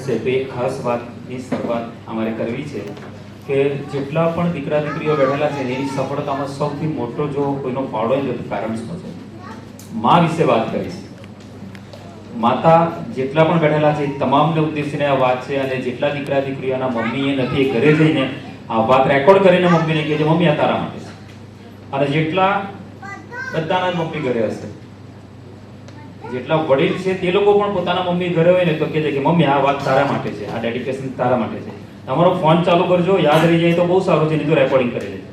છે તો એક ખાસ વાતની શરૂઆત અમારે કરવી છે કે જેટલા પણ દીકરા દીકરીઓ બેઠેલા છે એની સફળતામાં સૌથી મોટો જો કોઈનો ફાળો હોય તો કારણ શું છે? મા વિશે વાત કરીશ. માતા જેટલા પણ બેઠેલા છે તમામને ઉદ્દેશીને આ વાત છે, અને જેટલા દીકરા દીકરીઓના મમ્મી એ નથી એ ઘરે જઈને આ વાત રેકોર્ડ કરીને મમ્મીને કહે છે મમ્મી આ તારા માટે છે. અને જેટલા બધાના જ મમ્મી ઘરે હશે, જેટલા વડીલ છે તે લોકો પણ પોતાના મમ્મી ઘરે હોય ને તો કહે છે કે મમ્મી આ વાત તારા માટે છે, આ ડેડિકેશન તારા માટે છે. તમારો ફોન ચાલુ કરજો, યાદ રહી જાય તો બહુ સારું છે, નહીં તો રેકોર્ડિંગ કરી લેજો.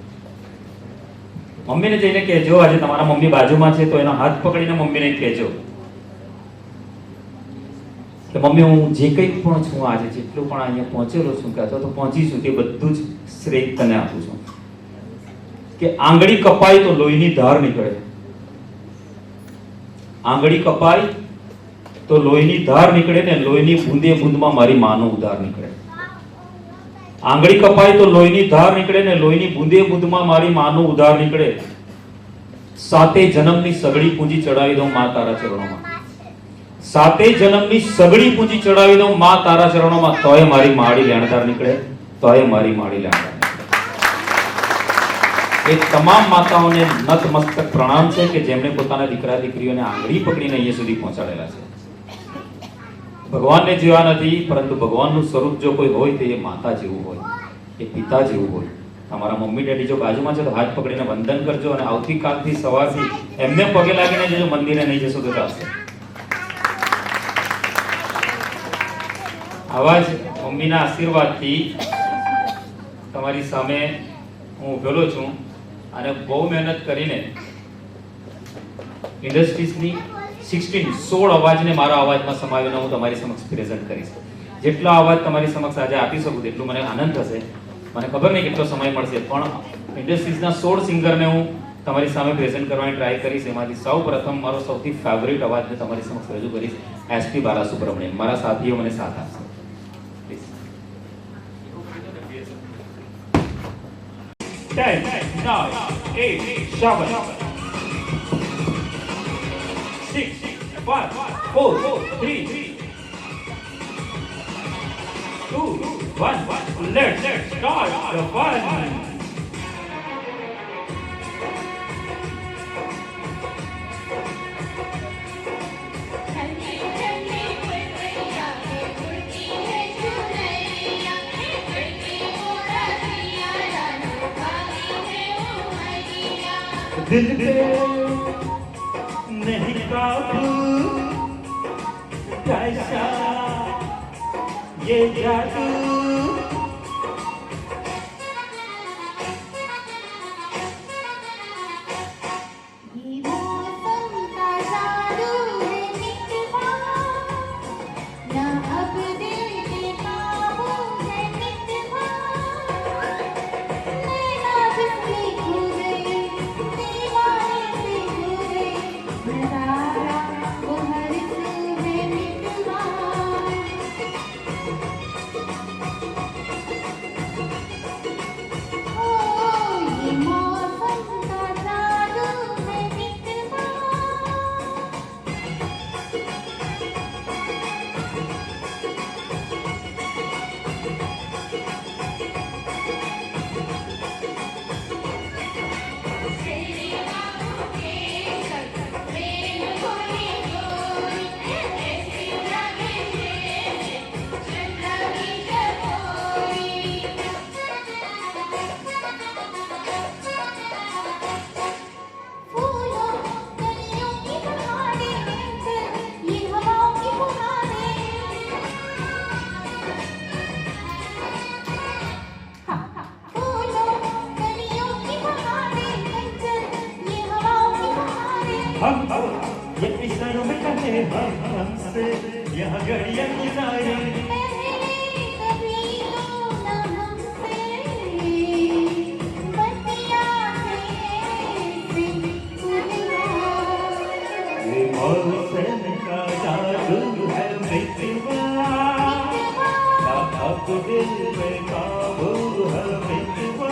મમ્મીને જઈને કહેજો આજે તમારા મમ્મી બાજુમાં છે તો એનો હાથ પકડીને મમ્મીને કહેજો કે મમ્મી હું જે કંઈ પણ છું આજે જેટલું પણ અહીંયા પહોંચેલો છું કે અથવા તો પહોંચી છું તે બધું જ શ્રેય તને આપું છું. કે આંગળી કપાય તો લોહીની ધાર નીકળે, આંગળી કપાય તો લોહીની ધાર નીકળે ને લોહીની બૂંદે બૂંદમાં મારી માનો ઉધાર નીકળે. આંગળી કપાય તો લોહીની ધાર નીકળે ને લોહીની બૂંદે બૂંદમાં મારી માનો ઉધાર નીકળે. સાતે જન્મની સગડી પૂંજી ચડાવી દઉં માં તારા ચરણોમાં, સાતે જન્મની સગડી પૂંજી ચડાવી દઉં માં તારા ચરણોમાં, તોય મારી માડી લેણદાર નીકળે, તોય મારી માડી લેણદાર. એ તમામ માતાઓને નતમસ્તક પ્રણામ છે કે જેમણે પોતાના દીકરા દીકરીઓને આંગળી પકડીને અહીંયા સુધી પહોંચાડેલા છે. ભગવાનને જેવા નથી, પરંતુ ભગવાનનું સ્વરૂપ જો કોઈ હોય તો એ માતા જેવું હોય, એ પિતા જેવું હોય. તમારા મમ્મી ડેડી જો બાજુમાં છે તો હાથ પકડીને વંદન કરજો, અને આવતીકાલથી સવારથી એમને પગે લાગીને જજો, મંદિરે નહીં જશો તો ચાલશે. આવા જ મમ્મીના આશીર્વાદથી તમારી સામે હું ઉભેલો છું, અને બહુ મહેનત કરીને ઇન્ડસ્ટ્રીઝની 16 અવાજને મારા અવાજમાં સમાવીને હું તમારી સમક્ષ પ્રેઝન્ટ કરીશ. જેટલો અવાજ તમારી સમક્ષ આજે આપી શકું તેટલું મને આનંદ થશે. મને ખબર નહીં કેટલો સમય મળશે, પણ ઇન્ડસ્ટ્રીઝના 16 સિંગરને હું તમારી સામે પ્રેઝન્ટ કરવાની ટ્રાય કરીશ. એમાંથી સૌ પ્રથમ મારો સૌથી ફેવરિટ અવાજને તમારી સમક્ષ રજૂ કરીશ, એસપી બાલાસુબ્રમણ્યમ. મારા સાથીઓ મને સાથ આપશે. 10, 9, 8, 7, 6, 5, 4, 3, 2, 1. Let's start the fun. दिल पे नहीं काबू कैसा ये जादू, हम ये इशारों में कहे हम हमसे यह घड़ियां गुजारे, ये मौसम का जादू है मितवा, ना अब दिल में काबू है मितवा.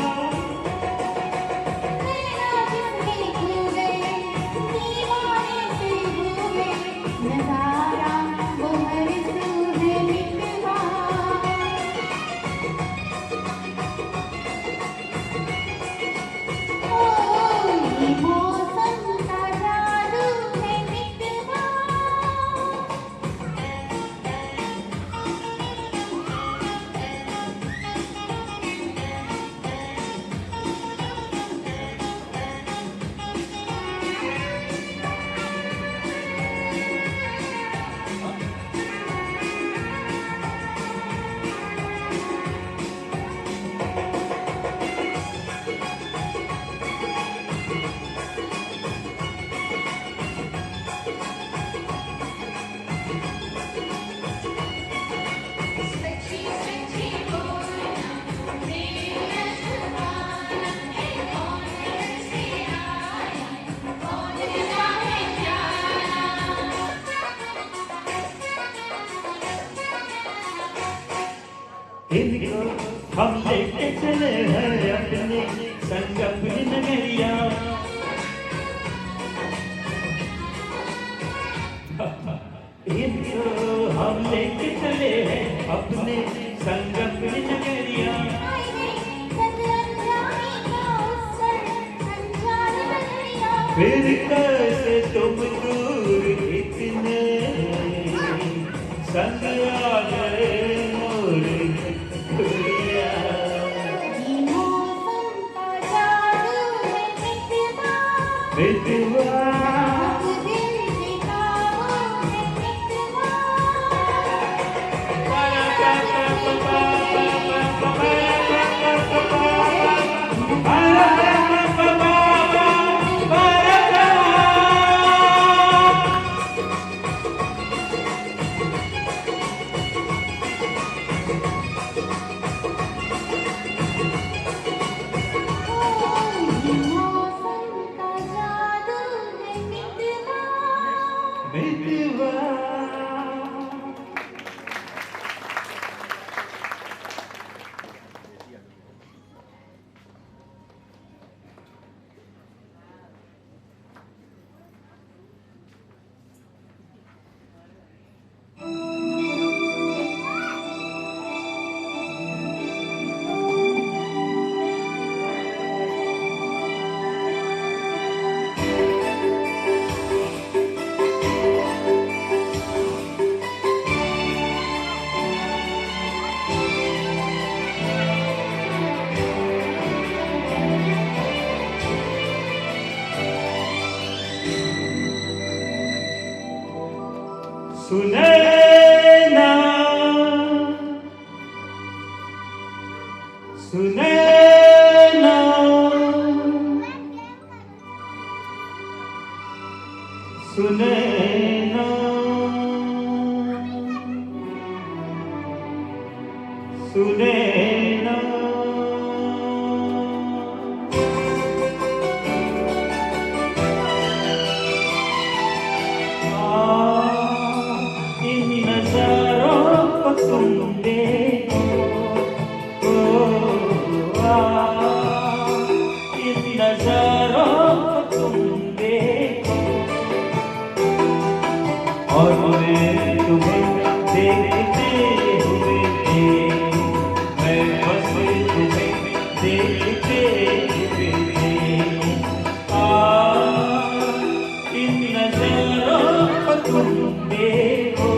नजारा वो हर सू है मितवा. इनको हम लेके चले हैं अपने संग अपनी नगरिया। इनको हम लेके चले हैं अपने संग अपनी नगरिया। फिर कैसे तुम दूर इतने संग आ गए मोरे दुनिया। मितवा सुनैना सुनैना सुनैना सुनैना तुम देखो इन नजारों को तुम देखो और मैं तुम्हें देखते हुए मैं बस तुम्हें देखते हुए इन नजारों को तुम देखो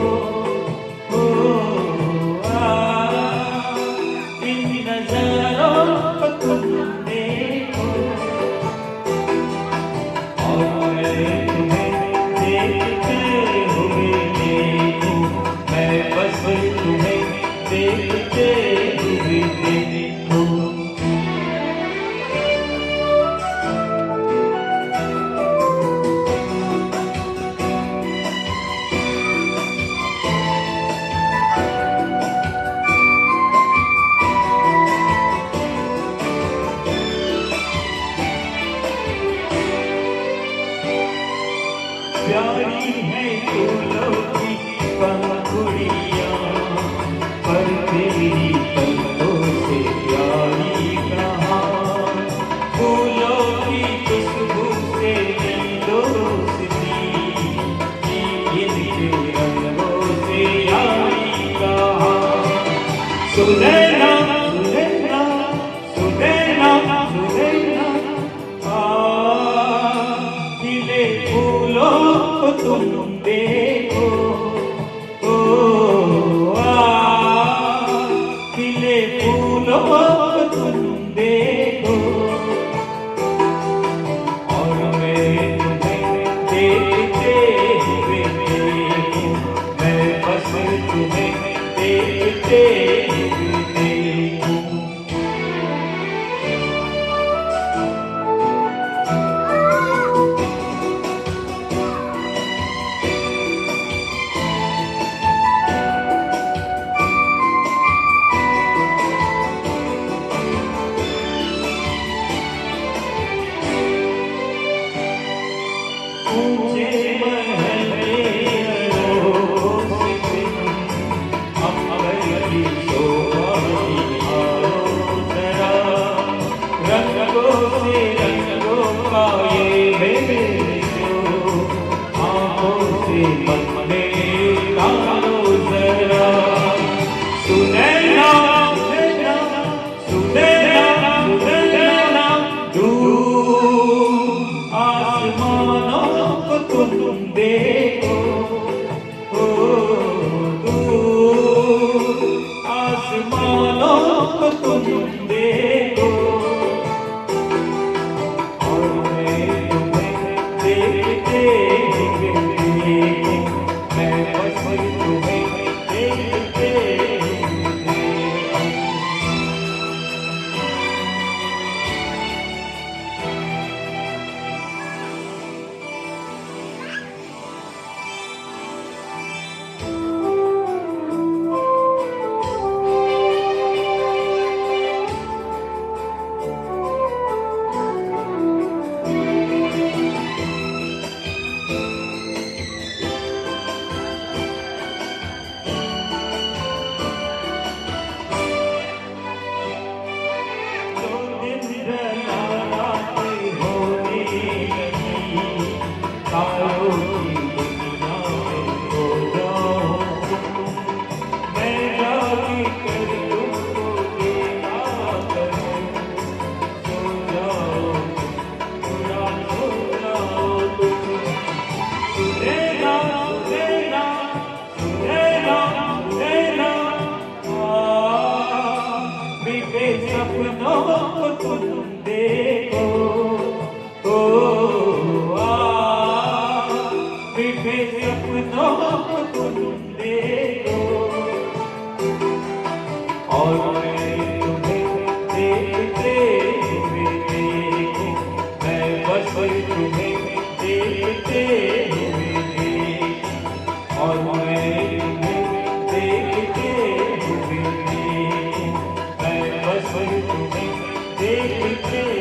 प्यारी है फूलों की पंखुड़ियाँ पर तेरी पलकों से प्यारी कहाँ। फूलों की खुशबू से दोस्ती इनके रंगों से यारी कहाँ। सुनैना सुनैना सुनैना सुनैना खिले फूलों को तुम देखो खिले फूलों को तुम देखो और मैं तुम्हें देखते हुए मैं बस तुम्हें देखते हुए महल को तुम देखो और मैं तुम्हें देखते मैं बस तुम्हें देखते सपनों को तुम देखो मीठे सपनों को तुम देखो और मैं तुम्हें देखते मैं बस तुम्हें देखते और मैं तुम्हें देखते मैं बस तुम्हें देखते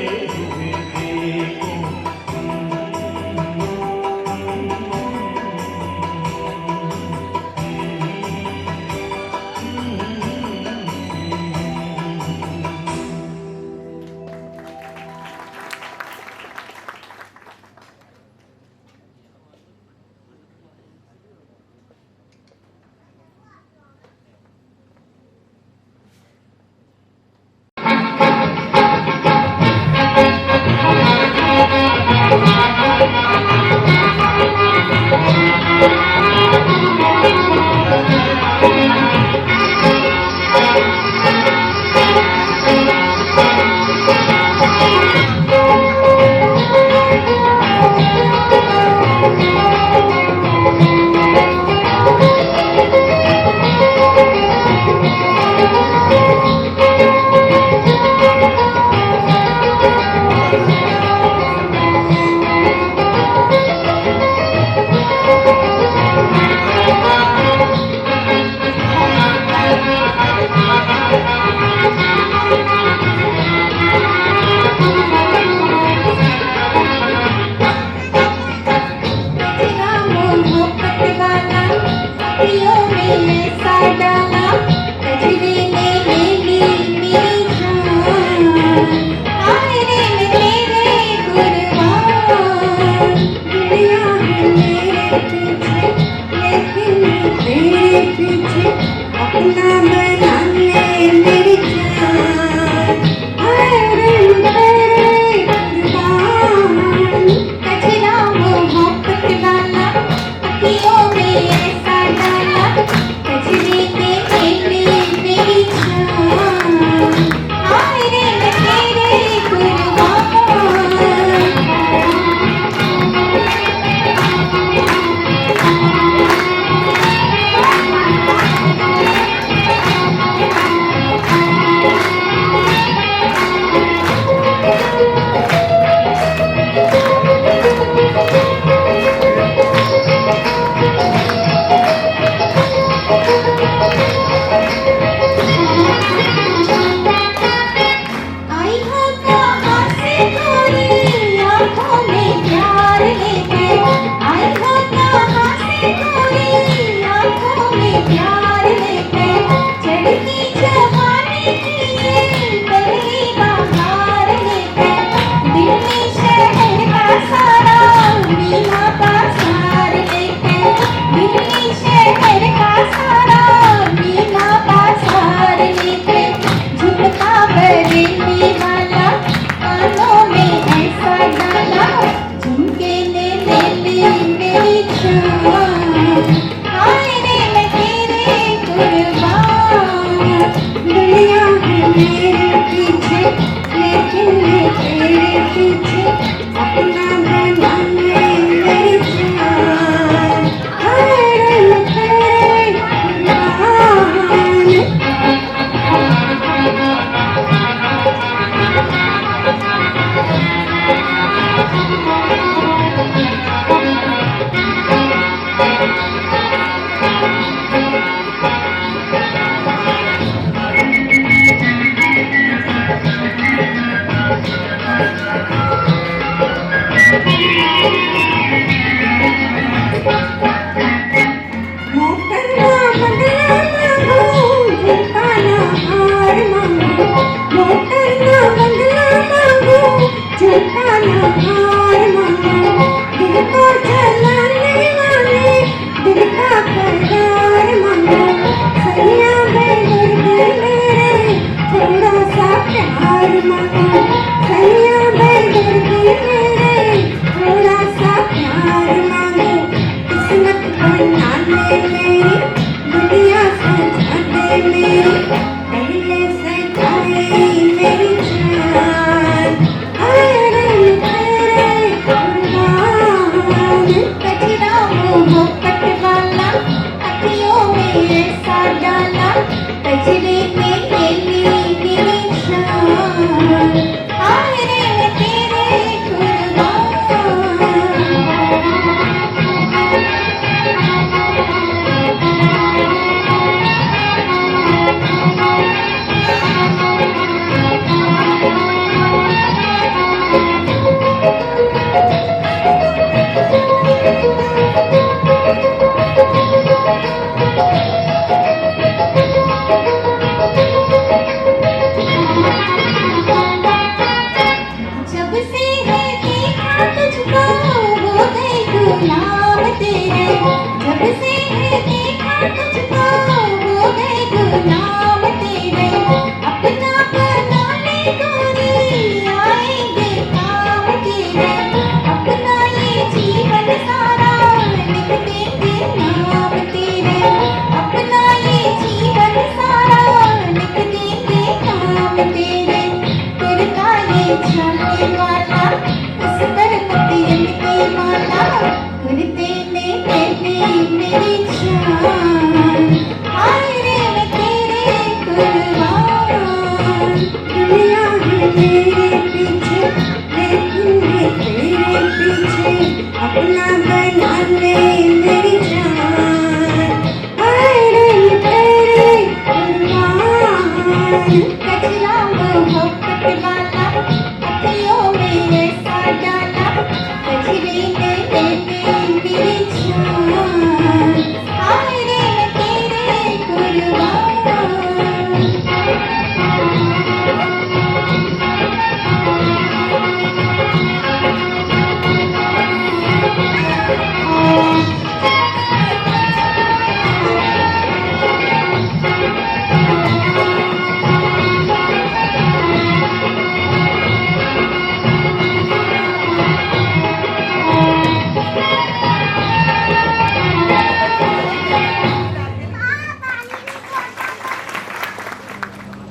पहले सजाए मेरी जान कचरा मोहब्बत वाला अखियों में ऐसा डाला कचरे में मेरी मेरी जान हाय रे मैं तेरे जब से है देखा तुझको हो गए गुलाम तेरे जब से है देखा तुझको हो गए गुलाम तेरे अपना बना ले गोरी आएंगे काम तेरे अपना ये जीवन सारा लिख देंगे नाम तेरे अपना ये जीवन सारा लिख देंगे नाम तेरे तेरे ये छाने वाला उस पर मोतियन की माला करते ने मेरी जान हाय रे मैं तेरे कुर्बान दुनिया है मेरे पीछे लेकिन मैं तेरे पीछे अपना बना ले मेरी जान हाय रे मैं तेरे कुर्बान कचरा मोहब्बत वाला अखियों में ऐसा डाला कचरे में मेरी जान हाय रे मैं तेरे कुर्बान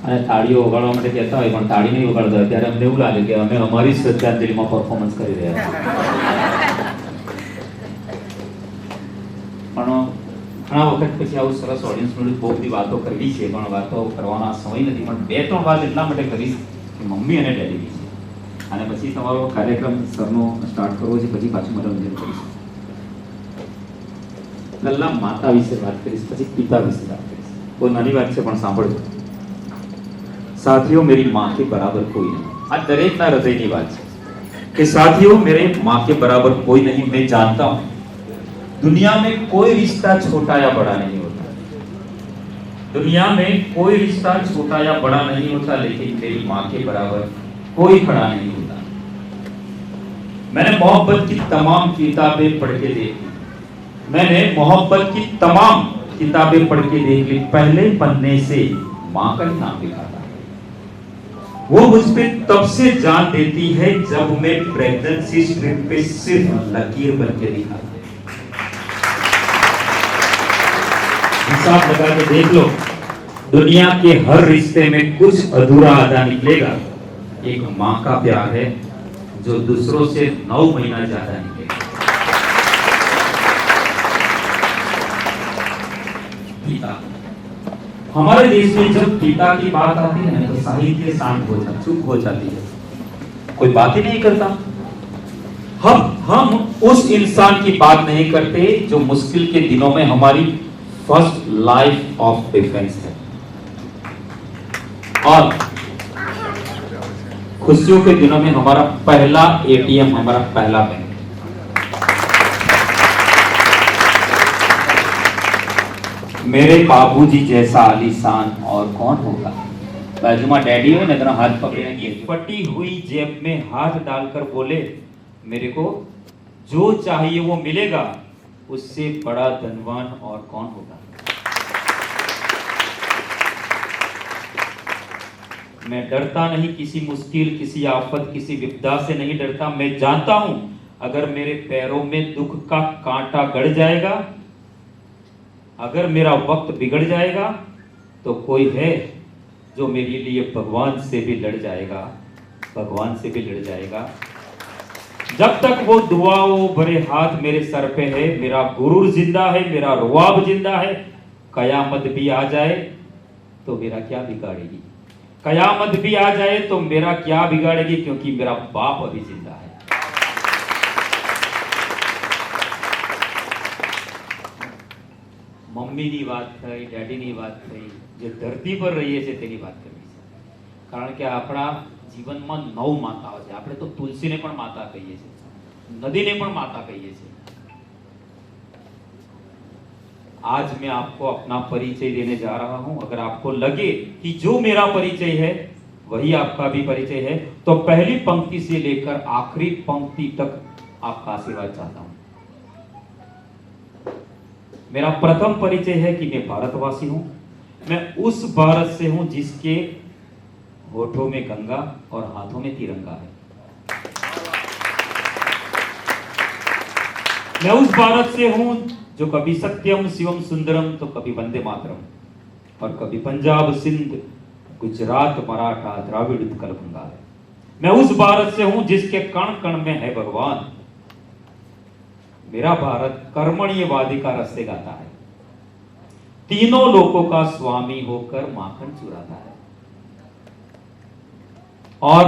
અને તાળીઓ વગાડવા માટે કહેતા હોય પણ તાળી નહીં વગાડતા ત્યારે અમને એવું લાગે કે અમે અમારી શ્રદ્ધાંજલિમાં પરફોર્મન્સ કરી રહ્યા છીએ પણ ઘણા વખત પછી આવું સરસ ઓડિયન્સ જોડે બહુ બધી વાતો કરવી છે પણ વાતો કરવાનો સમય નથી પણ બે ત્રણ વાત એટલા માટે કરીશ કે મમ્મી અને ડેડી વિશે અને પછી તમારો કાર્યક્રમ સરનો સ્ટાર્ટ કરવો છે પછી પાછું મનોરંજન કરીશ પહેલા માતા વિશે વાત કરીશ પછી પિતા વિશે વાત કરીશ બહુ નાની વાત છે પણ સાંભળજો साथियों मेरी माँ के बराबर कोई नहीं आज दरेक ना हृदयनी बात है कि साथियों मेरे माँ के बराबर कोई नहीं मैं जानता हूँ दुनिया में कोई रिश्ता छोटा या बड़ा नहीं होता दुनिया में कोई रिश्ता छोटा या बड़ा नहीं होता लेकिन मेरी माँ के बराबर कोई खड़ा नहीं होता मैंने मोहब्बत की तमाम किताबें पढ़ के देखी मैंने मोहब्बत की तमाम किताबें पढ़ के देख ली पहले पन्ने से माँ का ही नाम लिखा था वो मुझ पे तब से जान देती है जब मैं प्रेगनेंसी स्ट्रिप पे सिर्फ लकीर बन के दिखा हिसाब लगा के देख लो दुनिया के हर रिश्ते में कुछ अधूरा आधा निकलेगा एक माँ का प्यार है जो दूसरों से 9 महीना ज्यादा निकलेगा पिता हमारे देश में जब पिता की बात आती है तो साहित्य शांत हो जाता चुप हो जाती है कोई बात ही नहीं करता हम उस इंसान की बात नहीं करते जो मुश्किल के दिनों में हमारी फर्स्ट लाइफ ऑफ डिफेंस है और खुशियों के दिनों में हमारा पहला एटीएम हमारा पहला बैंक मेरे बाबूजी जैसा आलीशान और कौन होगा बाजू में डैडी हो ना तेरा हाथ पकड़ने की फटी हुई जेब में हाथ डालकर बोले मेरे को जो चाहिए वो मिलेगा उससे बड़ा धनवान और कौन होगा मैं डरता नहीं किसी मुश्किल किसी आफत किसी विपदा से नहीं डरता मैं जानता हूं अगर मेरे पैरों में दुख का कांटा गड़ जाएगा अगर मेरा वक्त बिगड़ जाएगा तो कोई है जो मेरे लिए भगवान से भी लड़ जाएगा, भगवान से भी लड़ जाएगा। जब तक वो दुआओं भरे हाथ मेरे सर पे है, मेरा गुरूर जिंदा है, मेरा रुआब जिंदा है। कयामत भी आ जाए तो मेरा क्या बिगाड़ेगी, कयामत भी आ जाए तो मेरा क्या बिगाड़ेगी, क्योंकि मेरा बाप अभी जिंदा है। મમ્મીની વાત થઈ, ડેડીની વાત થઈ, જે ધરતી પર રહીએ છીએ તેની વાત કરવી છે. કારણ કે આપણા જીવનમાં 9 માતાઓ છે. આપણે તો તુલસીને પણ માતા કહીએ છીએ, નદીને પણ માતા કહીએ છીએ. आज मैं आपको अपना परिचय देने जा रहा हूं. अगर आपको लगे कि जो मेरा परिचय है वही आपका भी परिचय है, तो पहली पंक्ति से लेकर आखिरी पंक्ति तक आपका आशीर्वाद चाहता हूं. मेरा प्रथम परिचय है कि मैं भारतवासी हूं. मैं उस भारत से हूं जिसके होठों में गंगा और हाथों में तिरंगा है. मैं उस भारत से हूं जो कभी सत्यम शिवम सुंदरम तो कभी वंदे मातरम, और कभी पंजाब सिंध गुजरात मराठा द्राविड़ उत्कल बंगाल. मैं उस भारत से हूं जिसके कण कण में है भगवान. मेरा भारत कर्मण्यवादी का रस्ते गाता है, तीनों लोकों का स्वामी होकर माखन चुराता है, और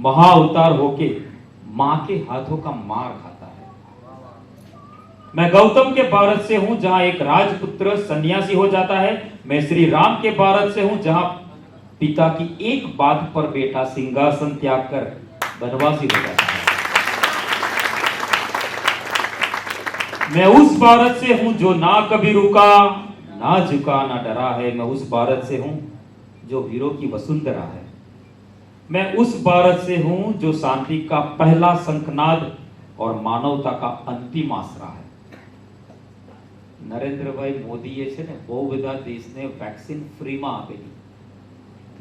महाअवतार होके मां के हाथों का मार खाता है. मैं गौतम के भारत से हूं जहां एक राजपुत्र सन्यासी हो जाता है. मैं श्री राम के भारत से हूं जहां पिता की एक बात पर बेटा सिंहासन त्याग कर वनवासी हो जाता है. मैं उस भारत से हूं जो ना कभी रुका, ना झुका, ना डरा है. मैं उस भारत से हूं जो वीरों की वसुंधरा है. मैं उस भारत से हूं जो शांति का पहला शंखनाद और मानवता का अंतिम आसरा है. નરેન્દ્રભાઈ મોદીએ છે ને બહુ બધા દેશને વેક્સિન ફ્રીમાં આપેલી.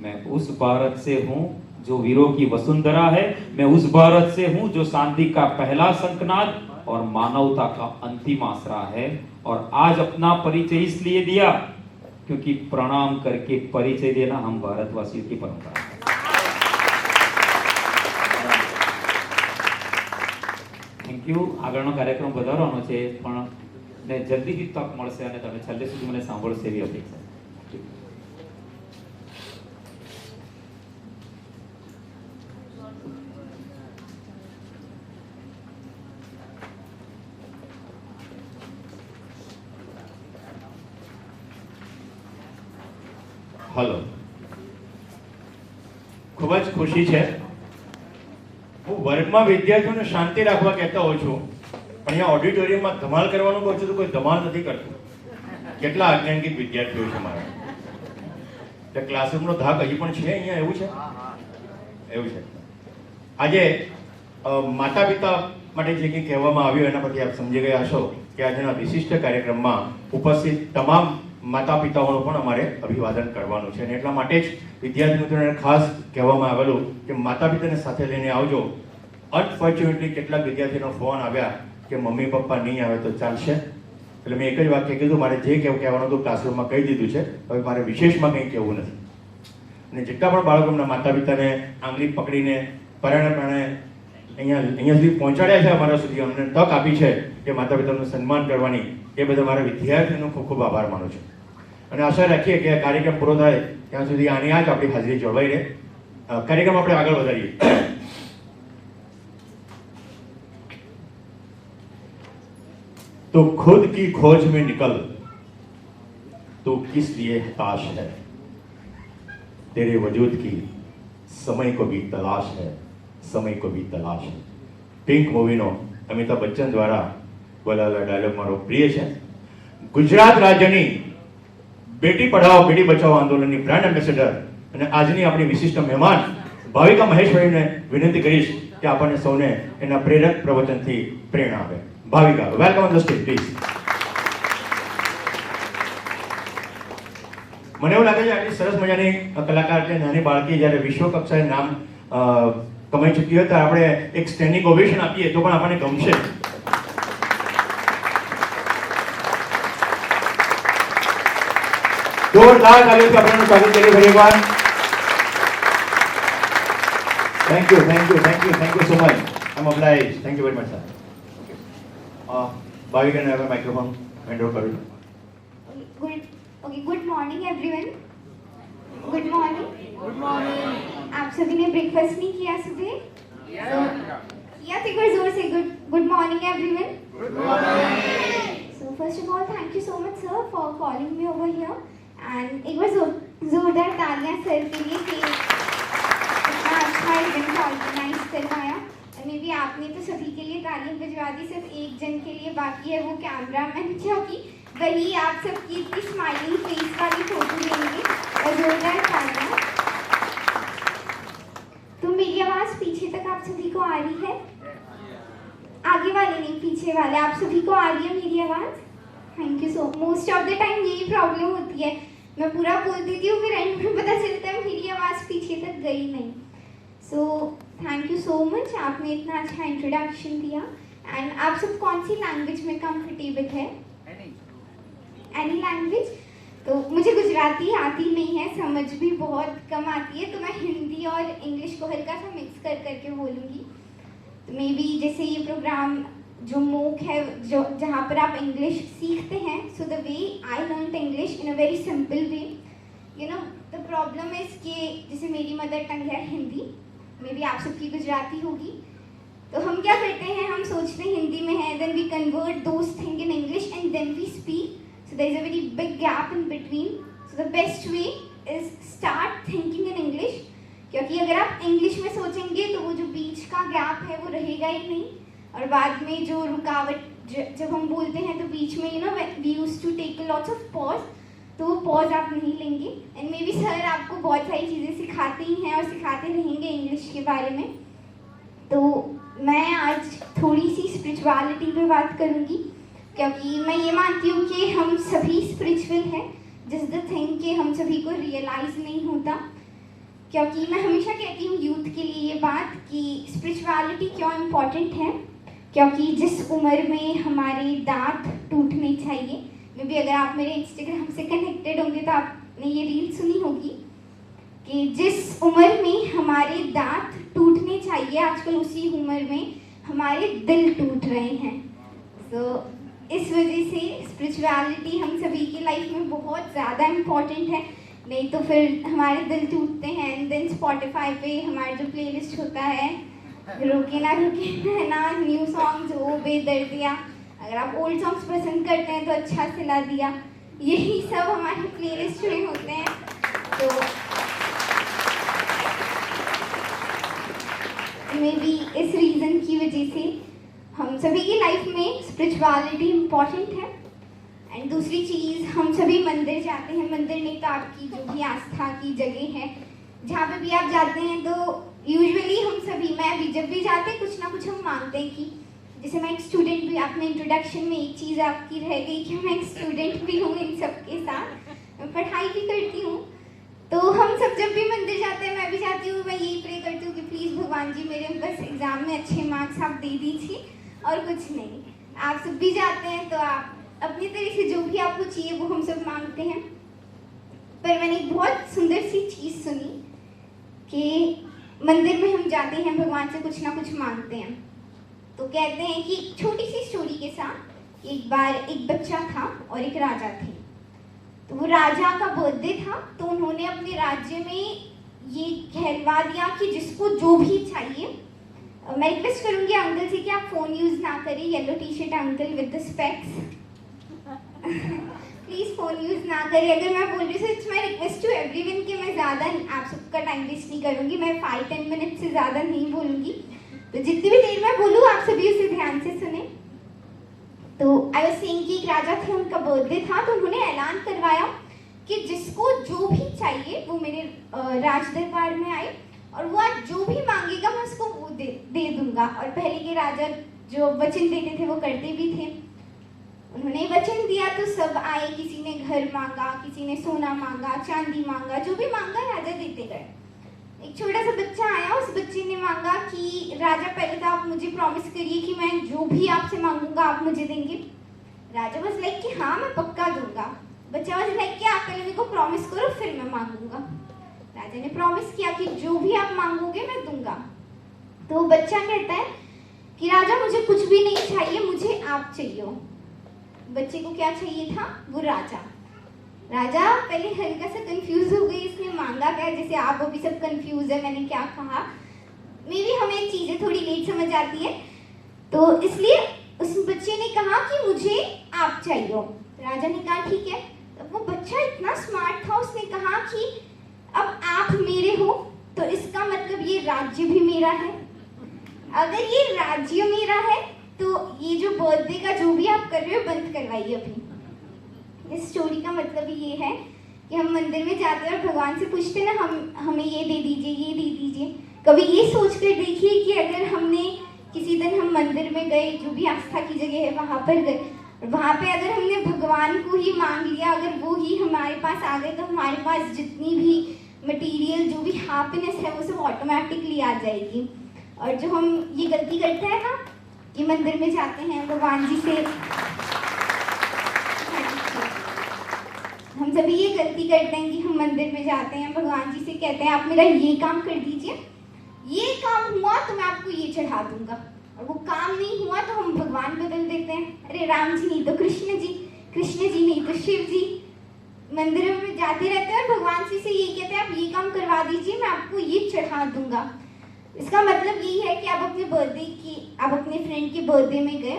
मैं उस भारत से हूं जो वीरों की वसुंधरा है. मैं उस भारत से हूं जो शांति का पहला शंखनाद और मानवता का अंतिम आसरा है. और आज अपना परिचय इसलिए दिया क्योंकि प्रणाम करके परिचय देना हम भारतवासियों की परंपरा है. Thank you. આગળનો કાર્યક્રમ વધારવાનો છે પણ ને જલ્દીથી તક મળશે અને તમે છેલ્લે સુધી મને સાંભળશો એવી અપેક્ષા. હલો, ખૂબ જ ખુશી છે. હું વર્ગમાં વિદ્યાર્થીઓને શાંતિ રાખવા કહેતો હોઉં છું, પણ અહીંયા ઓડિટોરિયમમાં ધમાલ કરવાનું કહું છું તો કોઈ ધમાલ નથી કરતું. કેટલા આજ્ઞાંકિત વિદ્યાર્થીઓ છે મારા. એટલે ક્લાસરૂમનો ધાક હજી પણ છે અહીંયા, એવું છે? એવું છે. આજે માતા પિતા માટે જે કંઈ કહેવામાં આવ્યું એના પરથી આપ સમજી ગયા હશો કે આજના વિશિષ્ટ કાર્યક્રમમાં ઉપસ્થિત તમામ માતા પિતાઓનું પણ અમારે અભિવાદન કરવાનું છે. અને એટલા માટે જ વિદ્યાર્થી મિત્રોને ખાસ કહેવામાં આવેલું કે માતા પિતાને સાથે લઈને આવજો. અનફોર્ચ્યુનેટલી કેટલાક વિદ્યાર્થીનો ફોન આવ્યા કે મમ્મી પપ્પા નહીં આવે તો ચાલશે. એટલે મેં એક જ વાક્ય કીધું, મારે જે કહેવાનું હતું ક્લાસરૂમમાં કહી દીધું છે, હવે મારે વિશેષમાં કંઈ કહેવું નથી. અને જેટલા પણ બાળકો એમના માતા પિતાને આંગળી પકડીને પરાણે અહીંયા સુધી પહોંચાડ્યા છે, અમારા સુધી અમને તક આપી છે કે માતા પિતાનું સન્માન કરવાની, એ બધા મારા વિદ્યાર્થીઓનો ખૂબ ખૂબ આભાર માનું છું. અને આશા રાખીએ કે કાર્યક્રમ પૂરો થાય ત્યાં સુધી આની આ જ આપણી હાજરી જળવાઈ રહે. કાર્યક્રમ આપણે આગળ વધારીએ. तो खुद की खोज में निकल, तो किस लिए हताश है, तेरे वजूद की समय को भी तलाश है, समय को भी तलाश है. પિંક મૂવીનો અમિતાભ બચ્ચન દ્વારા બોલાયેલા ડાયલોગ મારો પ્રિય છે. ગુજરાત રાજ્યની બેટી પઢાઓ બેટી બચાવો આંદોલનની બ્રાન્ડ એમ્બેસેડર અને આજની આપણી વિશિષ્ટ મહેમાન ભાવિકા મહેશ્વરીને વિનંતી કરીશ કે આપણને સૌને એના પ્રેરક પ્રવચનથી પ્રેરણા આપે. Bhavika, welcome on the stage please. મને એવું લાગે છે આટલી સરસ મજાની કલાકાર એટલે નાની બાળકી જ્યારે વિશ્વ કક્ષાએ નામ કમાઈ ચૂકી હોય ત્યારે આપણે એક સ્ટેન્ડિંગ ઓવેશન આપીએ તો પણ આપણને ગમશે. જોરદાર તાલીઓ થી આપણે સ્વાગત કરીએ ફરી એકવાર. Thank you so much. I oblige. Thank you very much sir. Bhavika ને હવે માઇક્રોફોન હેન્ડ ઓવર કરું છું. Good morning everyone. Good morning. आप सभी ने ब्रेकफास्ट नहीं किया सुबह? किया तो एक बार जोर से good morning everyone. So first of all thank you so much sir for calling me over here and एक बार जोरदार तालियां सर के लिए कि इतना अच्छा इवेंट ऑर्गेनाइज करवाया. मे बी आपने तो सभी के लिए तालियां बजवा दी, सिर्फ एक जन के लिए बाकी है वो कैमरामैन, क्योंकि वही आप सबकी इतनी स्माइलिंग फेस वाली फोटो लेंगे और जोरदार तालियां. तो मेरी आवाज़ पीछे तक आप सभी को आ रही है? आगे वाले नहीं, पीछे वाले आप सभी को आ रही है मेरी आवाज़? Thank you so. Most of the time यही प्रॉब्लम होती है, मैं पूरा बोल देती हूँ फिर एंड में पता चलता है मेरी आवाज़ पीछे तक गई नहीं. सो थैंक यू सो मच, आपने इतना अच्छा इंट्रोडक्शन दिया. एंड आप सब कौन सी लैंग्वेज में कंफर्टेबल है? Any language? तो मुझे गुजराती आती नहीं है, समझ भी बहुत कम आती है, तो मैं हिंदी और इंग्लिश को हल्का सा मिक्स करके बोलूँगी. तो मे बी जैसे ये प्रोग्राम जो मूक है, जो जहाँ पर आप इंग्लिश सीखते हैं, so the way I learn English in a very simple way. You know the problem is कि जैसे मेरी मदर टंग है हिंदी, मे बी आप सबकी गुजराती होगी, तो हम क्या करते हैं, हम सोचते हैं हिंदी में है, then we convert those thing in English and then we speak. So there is a very big gap in between. So the best way is start thinking in English. क्योंकि अगर आप इंग्लिश में सोचेंगे तो वो जो बीच का गैप है वो रहेगा ही नहीं, और बाद में जो रुकावट जब हम बोलते हैं तो बीच में you know we use to take lots of pause, तो वो पॉज आप नहीं लेंगे. एंड मे बी सर आपको बहुत सारी चीज़ें सिखाते ही हैं और सिखाते रहेंगे इंग्लिश के बारे में. तो मैं आज थोड़ी सी स्पिरिचुअलिटी पे बात करूँगी, क्योंकि मैं ये मानती हूँ कि हम सभी स्पिरिचुअल हैं, जस्ट द थिंग कि हम सभी को रियलाइज़ नहीं होता. क्योंकि मैं हमेशा कहती हूँ यूथ के लिए ये बात कि स्पिरिचुअलिटी क्यों इम्पॉर्टेंट है, क्योंकि जिस उम्र में हमारे दांत टूटने चाहिए, मे बी अगर आप मेरे इंस्टाग्राम से कनेक्टेड होंगे तो आपने ये रील सुनी होगी कि जिस उम्र में हमारे दांत टूटने चाहिए आजकल उसी उम्र में हमारे दिल टूट रहे हैं. तो इस वजह से स्पिरिचुअलिटी हम सभी की लाइफ में बहुत ज़्यादा इम्पॉर्टेंट है, नहीं तो फिर हमारे दिल टूटते हैं. एंड देन स्पॉटिफाई पे हमारा जो प्लेलिस्ट होता है रुके ना ना, न्यू सॉन्ग्स वो बेदर्दिया, अगर आप ओल्ड सॉन्ग्स पसंद करते हैं तो अच्छा सिला दिया, यही सब हमारे प्लेलिस्ट में होते हैं. तो मे बी इस रीज़न की वजह से हम सभी की लाइफ में स्पिरिचुअलिटी इम्पॉर्टेंट है. एंड दूसरी चीज़, हम सभी मंदिर जाते हैं, मंदिर नहीं तो आपकी जो भी आस्था की जगह है, जहाँ पे भी आप जाते हैं तो यूजुअली हम सभी, मैं भी जब भी जाते हैं कुछ ना कुछ हम मांगते हैं. कि जैसे मैं एक स्टूडेंट भी, आपने इंट्रोडक्शन में एक चीज़ आपकी रह गई कि मैं एक स्टूडेंट भी हूँ इन सब के साथ, मैं पढ़ाई भी करती हूँ. तो हम सब जब भी मंदिर जाते हैं, मैं भी जाती हूँ, मैं यही प्रे करती हूँ कि प्लीज़ भगवान जी मेरे बस एग्ज़ाम में अच्छे मार्क्स आप दे दीजिए और कुछ नहीं. आप सब भी जाते हैं तो आप अपनी तरह से जो भी आपको चाहिए वो हम सब मांगते हैं. पर मैंने एक बहुत सुंदर सी चीज़ सुनी कि मंदिर में हम जाते हैं, भगवान से कुछ ना कुछ मांगते हैं. तो कहते हैं कि छोटी सी स्टोरी के साथ, एक बार एक बच्चा था और एक राजा थे. तो वो राजा का बर्थडे था, तो उन्होंने अपने राज्य में ये कहलवा दिया कि जिसको जो भी चाहिए. मैं रिक्वेस्ट करूँगी अंकल से कि आप फ़ोन यूज़ ना करें, yellow T shirt uncle with the specs, please phone use ना करें. अगर मैं बोल रही हूँ, it's my request to everyone कि मैं ज़्यादा आप सबका टाइम वेस्ट नहीं करूँगी, मैं 5-10 मिनट से ज़्यादा नहीं बोलूँगी. तो जितनी भी देर मैं बोलूँ आप सभी उसे ध्यान से सुने. तो आई वाज सेइंग कि एक राजा थे, उनका बर्थडे था, तो उन्होंने ऐलान करवाया कि जिसको जो भी चाहिए वो मेरे राज दरबार में आए और वो आज जो भी मांगेगा मैं उसको वो दे दूंगा. और पहले के राजा जो वचन देते थे वो करते भी थे. उन्होंने वचन दिया तो सब आए, किसी ने घर मांगा, किसी ने सोना मांगा, चांदी मांगा, जो भी मांगा राजा देते गए. एक छोटा सा बच्चा आया, उस बच्चे ने मांगा कि राजा पहले तो आप मुझे प्रॉमिस करिए कि मैं जो भी आपसे मांगूंगा आप मुझे देंगे. राजा बस लाइक कि हाँ मैं पक्का दूंगा. बच्चा वाज लाइक कि आप पहले मेरे को प्रॉमिस करो फिर मैं मांगूंगा। राजा ने प्रॉमिस किया कि जो भी आप मांगोगे मैं दूंगा। तो बच्चा कहता है कि राजा मुझे कुछ भी नहीं चाहिए, मुझे आप चाहिए। बच्चे को क्या चाहिए था? वो राजा। राजा पहले हल्का सा कंफ्यूज हो गई, इसने मांगा क्या, जैसे आप अभी सब कंफ्यूज है मैंने क्या कहा। मे भी हमें चीजें थोड़ी लेट समझ आती है, तो इसलिए उस बच्चे ने कहा कि मुझे आप चाहिए। राजा ने कहा ठीक है। तो वो बच्चा इतना स्मार्ट था, उसने कहा कि अब आप मेरे हो तो इसका मतलब ये राज्य भी मेरा है। अगर ये राज्य मेरा है तो ये जो बर्थडे का जो भी आप कर रहे हो बंद करवाइए अभी। इस स्टोरी का मतलब ये है कि हम मंदिर में जाते हैं और भगवान से पूछते हैं ना, हमें ये दे दीजिए, ये दे दीजिए। कभी ये सोच कर देखिए कि अगर हमने किसी दिन हम मंदिर में गए, जो भी आस्था की जगह है वहाँ पर गए, वहाँ पे अगर हमने भगवान को ही मांग लिया, अगर वो ही हमारे पास आ गए, तो हमारे पास जितनी भी मटेरियल जो भी हैप्पीनेस है वो सब ऑटोमेटिकली आ जाएगी। और जो हम ये गलती करते हैं ना कि मंदिर में जाते हैं भगवान जी से, हम सभी ये गलती करते हैं कि हम मंदिर में जाते हैं भगवान जी से कहते हैं आप मेरा ये काम कर दीजिए, ये काम हुआ तो मैं आपको ये चढ़ा दूंगा, और वो काम नहीं हुआ तो हम भगवान बदल देते हैं। अरे राम जी नहीं तो कृष्ण जी, कृष्ण जी नहीं तो शिव जी। मंदिरों में जाते रहते हैं और भगवान जी से ये कहते हैं आप ये काम करवा दीजिए, मैं आपको ये चढ़ा दूंगा। इसका मतलब यही है कि आप अपने फ्रेंड के बर्थडे में गए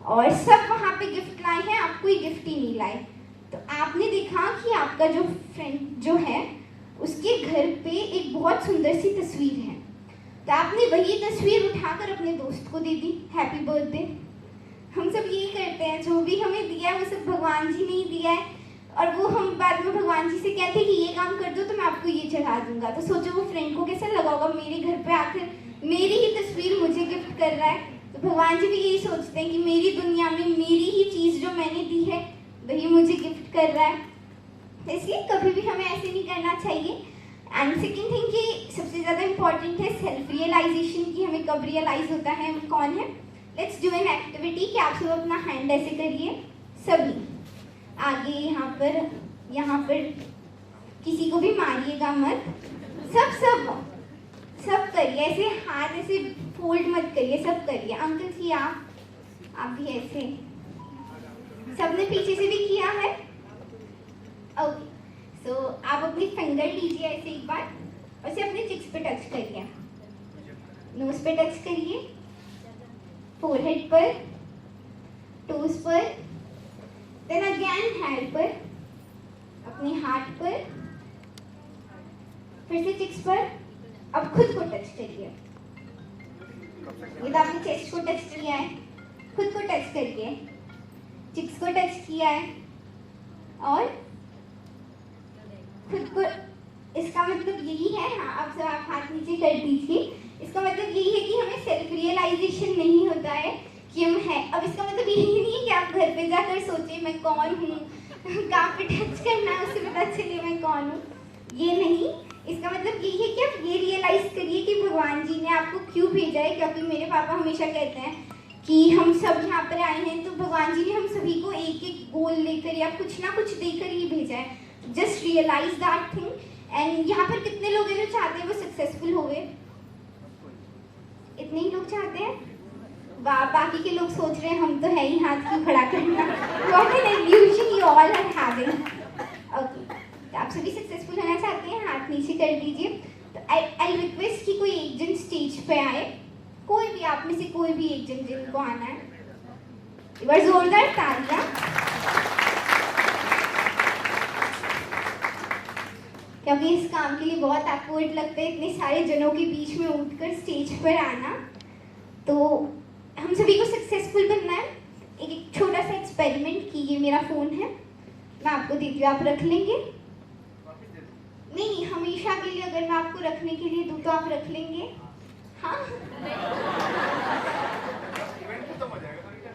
और सब वहाँ पे गिफ्ट लाए हैं, आप कोई गिफ्ट ही नहीं लाए। तो आपने देखा कि आपका जो फ्रेंड जो है उसके घर पे एक बहुत सुंदर सी तस्वीर है, तो आपने वही तस्वीर उठाकर अपने दोस्त को दे दी, हैप्पी बर्थडे। हम सब यही करते हैं, जो भी हमें दिया है वो सब भगवान जी ने ही दिया है, और वो हम बाद में भगवान जी से कहते हैं कि ये काम कर दो तो मैं आपको ये चढ़ा दूंगा। तो सोचो वो फ्रेंड को कैसा लगा होगा, मेरे घर पे आकर मेरी ही तस्वीर मुझे गिफ्ट कर रहा है। तो भगवान जी भी यही सोचते हैं कि मेरी दुनिया में मेरी ही चीज़ जो मैंने दी है वही मुझे गिफ्ट कर रहा है। तो इसलिए कभी भी हमें ऐसे नहीं करना चाहिए। एंड सेकेंड थिंग कि सबसे ज़्यादा इम्पॉर्टेंट है सेल्फ रियलाइजेशन, कि हमें कब रियलाइज होता है हम कौन है। लेट्स डू एन एक्टिविटी कि आप सब अपना हैंड ऐसे करिए, सभी आगे यहाँ पर किसी को भी मारिएगा मत, सब करिए, ऐसे हाथ ऐसे फोल्ड मत करिए, सब करिए। अंकल जी आप भी ऐसे, सबने पीछे से भी किया है। ओके, सो आप अपनी फिंगर लीजिए ऐसे एक बार और इसे अपने चिक्स पे टच करिए, नोज पे टच करिए, फोरहेड पर, टोज पर, देन अगेन हैंड पर, अपने हाथ पर, फिर से चिक्स पर। अब खुद को टच करिए, ये तो आपने चेस्ट को टच किया है, खुद को टच करिए, चिक्स को टच किया है और खुद को। इसका मतलब यही है, हाँ अब सब आप हाथ नीचे कर दीजिए। इसका मतलब यही है कि हमें सेल्फ रियलाइजेशन नहीं होता है कि हम हैं। अब इसका मतलब यही नहीं है कि आप घर पे जाकर सोचे मैं कौन हूँ, कहाँ पे टच करना है उससे पता चले मैं कौन हूँ, ये नहीं। इसका मतलब यही है कि आप ये रियलाइज करिए कि भगवान जी ने आपको क्यों भेजा है। क्योंकि मेरे पापा हमेशा कहते हैं कि हम सब यहाँ पर आए हैं तो भगवान जी ने हम सभी को एक एक गोल लेकर या कुछ ना कुछ देकर ही भेजा है। Just realise that thing. And यहाँ पर कितने लोग हैं जो चाहते हैं वो सक्सेसफुल हो गए? इतने ही लोग चाहते हैं? बाकी के लोग सोच रहे हैं हम तो है ही, हाथ क्यों खड़ा करना। What an illusion you all are having. Okay, तो आप सभी सक्सेसफुल होना चाहते हैं, हाथ नीचे कर दीजिए। तो आई रिक्वेस्ट कि कोई एक जन स्टेज पे आए, कोई भी आप में से कोई भी एक जन जिनको आना है, एक बार जोरदार तालियां। क्योंकि इस काम के लिए बहुत awkward लगता है इतने सारे जनों के बीच में उठकर स्टेज पर आना। तो हम सभी को सक्सेसफुल बनना है। एक छोटा सा एक्सपेरिमेंट कि ये मेरा फ़ोन है, मैं आपको देती हूँ, आप रख लेंगे? नहीं, हमेशा के लिए अगर मैं आपको रखने के लिए दूँ तो आप रख लेंगे? हाँ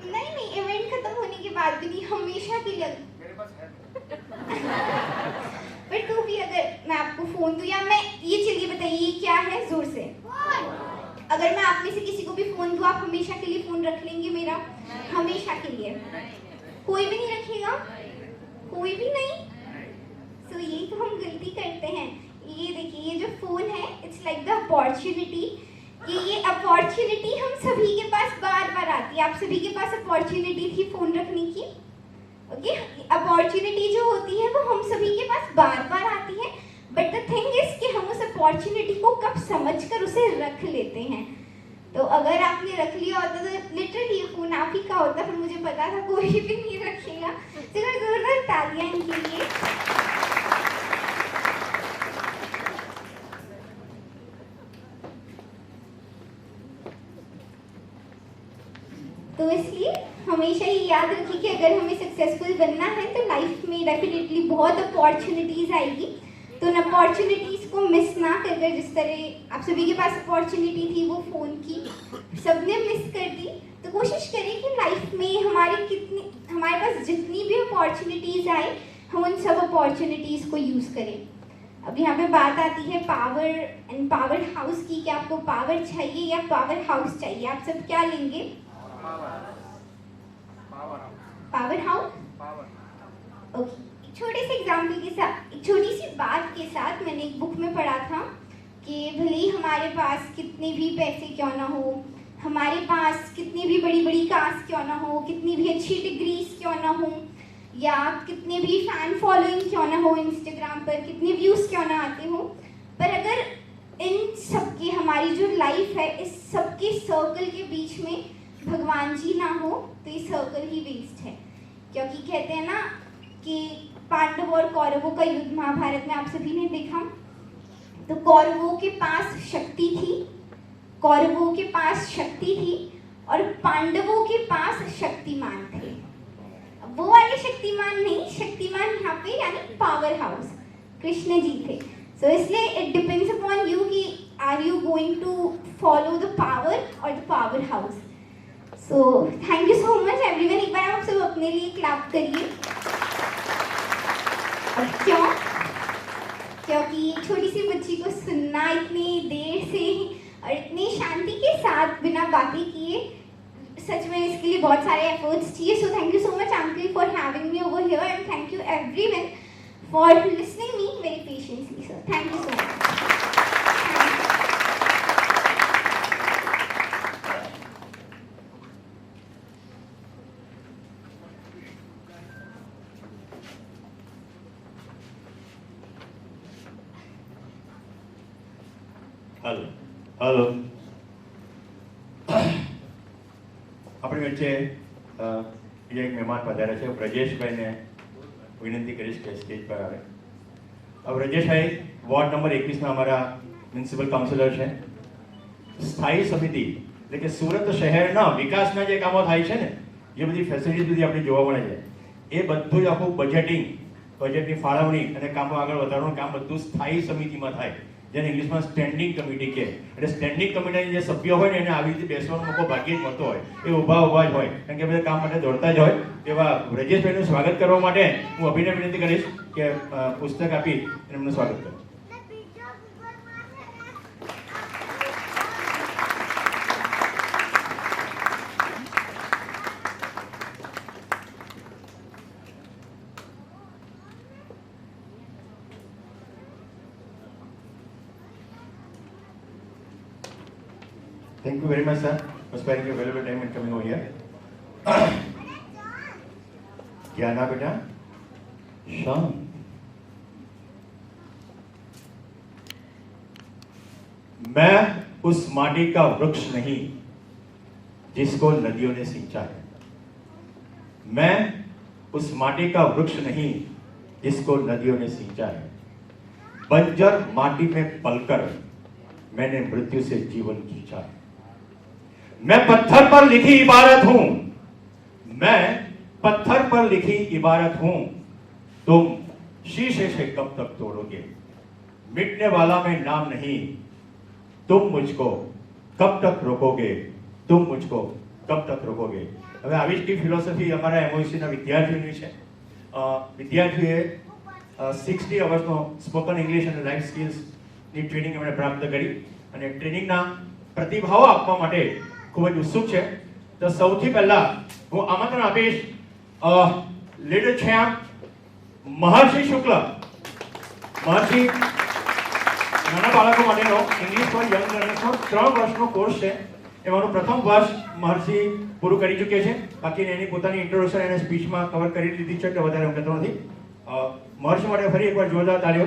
नहीं, इवेंट खत्म होने के बाद भी नहीं, हमेशा के लिए। पर तो भी अगर मैं आपको फ़ोन दूँ या मैं ये, चलिए बताइए ये क्या है, ज़ोर से। अगर मैं आप में से किसी को भी फ़ोन दूँ, आप हमेशा के लिए फ़ोन रख लेंगे मेरा? हमेशा के लिए कोई भी नहीं रखेगा? कोई भी नहीं। सो ये तो हम गलती करते हैं। ये देखिए, ये जो फोन है, इट्स लाइक द अपॉर्चुनिटी, कि ये अपॉर्चुनिटी हम सभी के पास बार बार आती है। आप सभी के पास अपॉर्चुनिटी थी फोन रखने की, ओके। अपॉर्चुनिटी जो होती है वो हम सभी के पास बार बार आती है, बट द थिंग इज कि हम उस अपॉर्चुनिटी को कब समझकर उसे रख लेते हैं। तो अगर आपने रख लिया होता तो लिटरली ये फोन आप ही का होता, फिर मुझे पता था कोई भी नहीं रखेगा। तो जोरदार तालियां इनके लिए। तो इसलिए हमेशा ये याद रखिए कि अगर हमें सक्सेसफुल बनना है तो लाइफ में डेफिनेटली बहुत अपॉर्चुनिटीज आएगी। तो उन अपॉर्चुनिटीज को मिस ना कर, जिस तरह आप सभी के पास अपॉर्चुनिटी थी वो फोन की, सबने मिस कर दी। तो कोशिश करें कि लाइफ में हमारे पास जितनी भी अपॉर्चुनिटीज आए, हम उन सब अपॉर्चुनिटीज को यूज करें। अब यहाँ पे बात आती है पावर एंड पावर हाउस की, कि आपको पावर चाहिए या पावर हाउस चाहिए। आप सब क्या लेंगे? Power house. ओके, छोटे से एग्जाम्पल के साथ, एक छोटी सी बात के साथ, मैंने एक बुक में पढ़ा था कि भले ही हमारे पास कितने भी पैसे क्यों ना हो, हमारे पास कितनी भी बड़ी बड़ी कार्स क्यों ना हो, कितनी भी अच्छी डिग्रीज क्यों ना हो, या कितने भी फैन फॉलोइंग क्यों ना हो इंस्टाग्राम पर, कितने व्यूज क्यों ना आते हो, पर अगर इन सबकी हमारी जो लाइफ है, इस सबके सर्कल के बीच में भगवान जी ना हो तो ये सर्कल ही वेस्ट है। क्योंकि कहते हैं ना कि पांडवों और कौरवों का युद्ध महाभारत में आप सभी ने देखा, तो कौरवों के पास शक्ति थी और पांडवों के पास शक्तिमान थे। वो वाले शक्तिमान नहीं, शक्तिमान यहाँ पे यानी पावर हाउस कृष्ण जी थे। सो इसलिए इट डिपेंड्स अपॉन यू कि are you going to follow the power और the power house. So thank you so much everyone. एक बार आप सब अपने लिए क्लैप करिए। और क्यों? क्योंकि छोटी सी बच्ची को सुनना इतनी देर से और इतनी शांति के साथ बिना बातें किए, सच में इसके लिए बहुत सारे एफर्ट्स चाहिए। सो thank you so much uncle for having me over here, and thank you everyone for listening me very patiently. Sir thank you so much. Hello આપણી વચ્ચે બીજા એક મહેમાન પધાર્યા છે, બ્રજેશભાઈને વિનંતી કરીશ કે સ્ટેજ પર આવે। હવે બ્રજેશભાઈ વોર્ડ નંબર 21ના અમારા મ્યુનિસિપલ કાઉન્સિલર છે। સ્થાયી સમિતિ એટલે કે સુરત શહેરના વિકાસના જે કામો થાય છે ને, એ બધી ફેસિલિટી બધી આપણે જોવા મળે છે, એ બધું જ આખું બજેટની ફાળવણી અને કામો આગળ વધારવાનું કામ બધું સ્થાયી સમિતિમાં થાય, જેને ઇંગ્લિશમાં સ્ટેન્ડિંગ કમિટી કહે। એટલે સ્ટેન્ડિંગ કમિટીના જે સભ્યો હોય ને એને આવી રીતે બેસવાનો મોકો ભાગ્યે જ મળતો હોય, એ ઊભા જ હોય, કારણ કે બધા કામ માટે દોડતા જ હોય। તેવા બ્રજેશભાઈનું સ્વાગત કરવા માટે હું અભિને વિનંતી કરીશ કે પુસ્તક આપી અને એમનું સ્વાગત કરો। Thank you very much, sir, for sparing your valuable time and coming over here. क्या ना बेटा? शांत। मैं उस माटी का वृक्ष नहीं जिसको नदियों ने सींचा है। मैं उस माटी का वृक्ष नहीं जिसको नदियों ने सींचा है। बंजर माटी में पलकर मैंने मृत्यु से जीवन खींचा है। मैं पत्थर पर लिखी इबारत हूं, मैं पत्थर पर लिखी इबारत हूं, तुम शीशे से कब तक तोड़ोगे? मिटने वाला मैं नाम नहीं, तुम मुझको कब तक रोकोगे? तुम मुझको कब तक रोकोगे? હવે આવી જ ફિલોસોફી અમારા એમઓઈસીના વિદ્યાર્થીઓની છે। વિદ્યાર્થીઓએ 60 અવર્સનો સ્પોકન ઇંગ્લિશ અને લાઈફ સ્કિલ્સની ટ્રેનિંગ એમણે પ્રાપ્ત કરી અને ટ્રેનિંગના પ્રતિભાવો આપવા માટે ખૂબ જ ઉત્સુક છે। તો સૌથી પહેલા હું આમંત્રણ આપીશ લીડર ચેમ્પ મહર્ષિ શુક્લ. મહર્ષિ નાના બાળકો માટેનો ઇંગ્લિશ ફોર યંગ લર્નર્સનો 3 વર્ષનો કોર્સ છે. એમાંનું પ્રથમ વર્ષ મહર્ષિ પૂરું કરી ચૂક્યા છે. બાકી એની પોતાની ઇન્ટ્રોડક્શન અને સ્પીચમાં કવર કરી લીધી છે એટલે વધારે હું કહેતો નથી. મહર્ષિ માટે ફરી એકવાર જોરદાર તાળીઓ.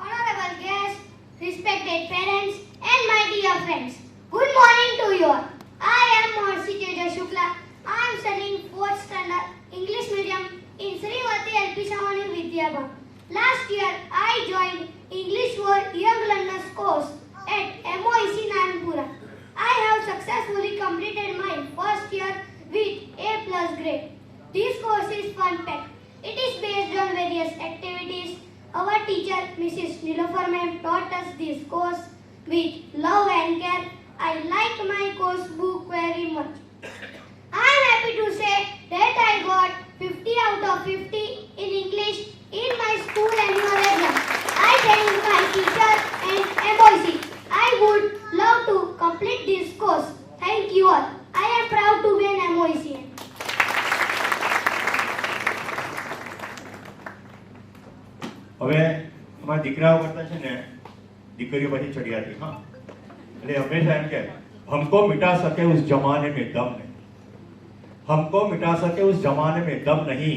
Honorable guests, respected parents, and my dear friends, good morning to you all. I am Mahasi Teja Shukla. I am studying 4th standard English medium in Sriwati LP Samani Vidyabhan. Last year, I joined English for Young Learners course at MOEC Nayanpura. I have successfully completed my first year with A+ grade. This course is fun packed. It is based on various activities. Our teacher, Mrs. Nilofar ma'am, taught us this course with love and care. I like my course book very much. I am happy to say that I got 50 out of 50 in English in my school annual exam. I thank my teacher and MOEC. I would love to complete this course. Thank you all. I am proud to be an MOECian. હવે અમારા દીકરાઓ કરતા છે ને દીકરીઓ પછી ચડિયાતી. હા, એટલે હંમેશા એમ કે हमको मिटा सके उस जमाने में दम नहीं, हमको मिटा सके उस जमाने में दम नहीं,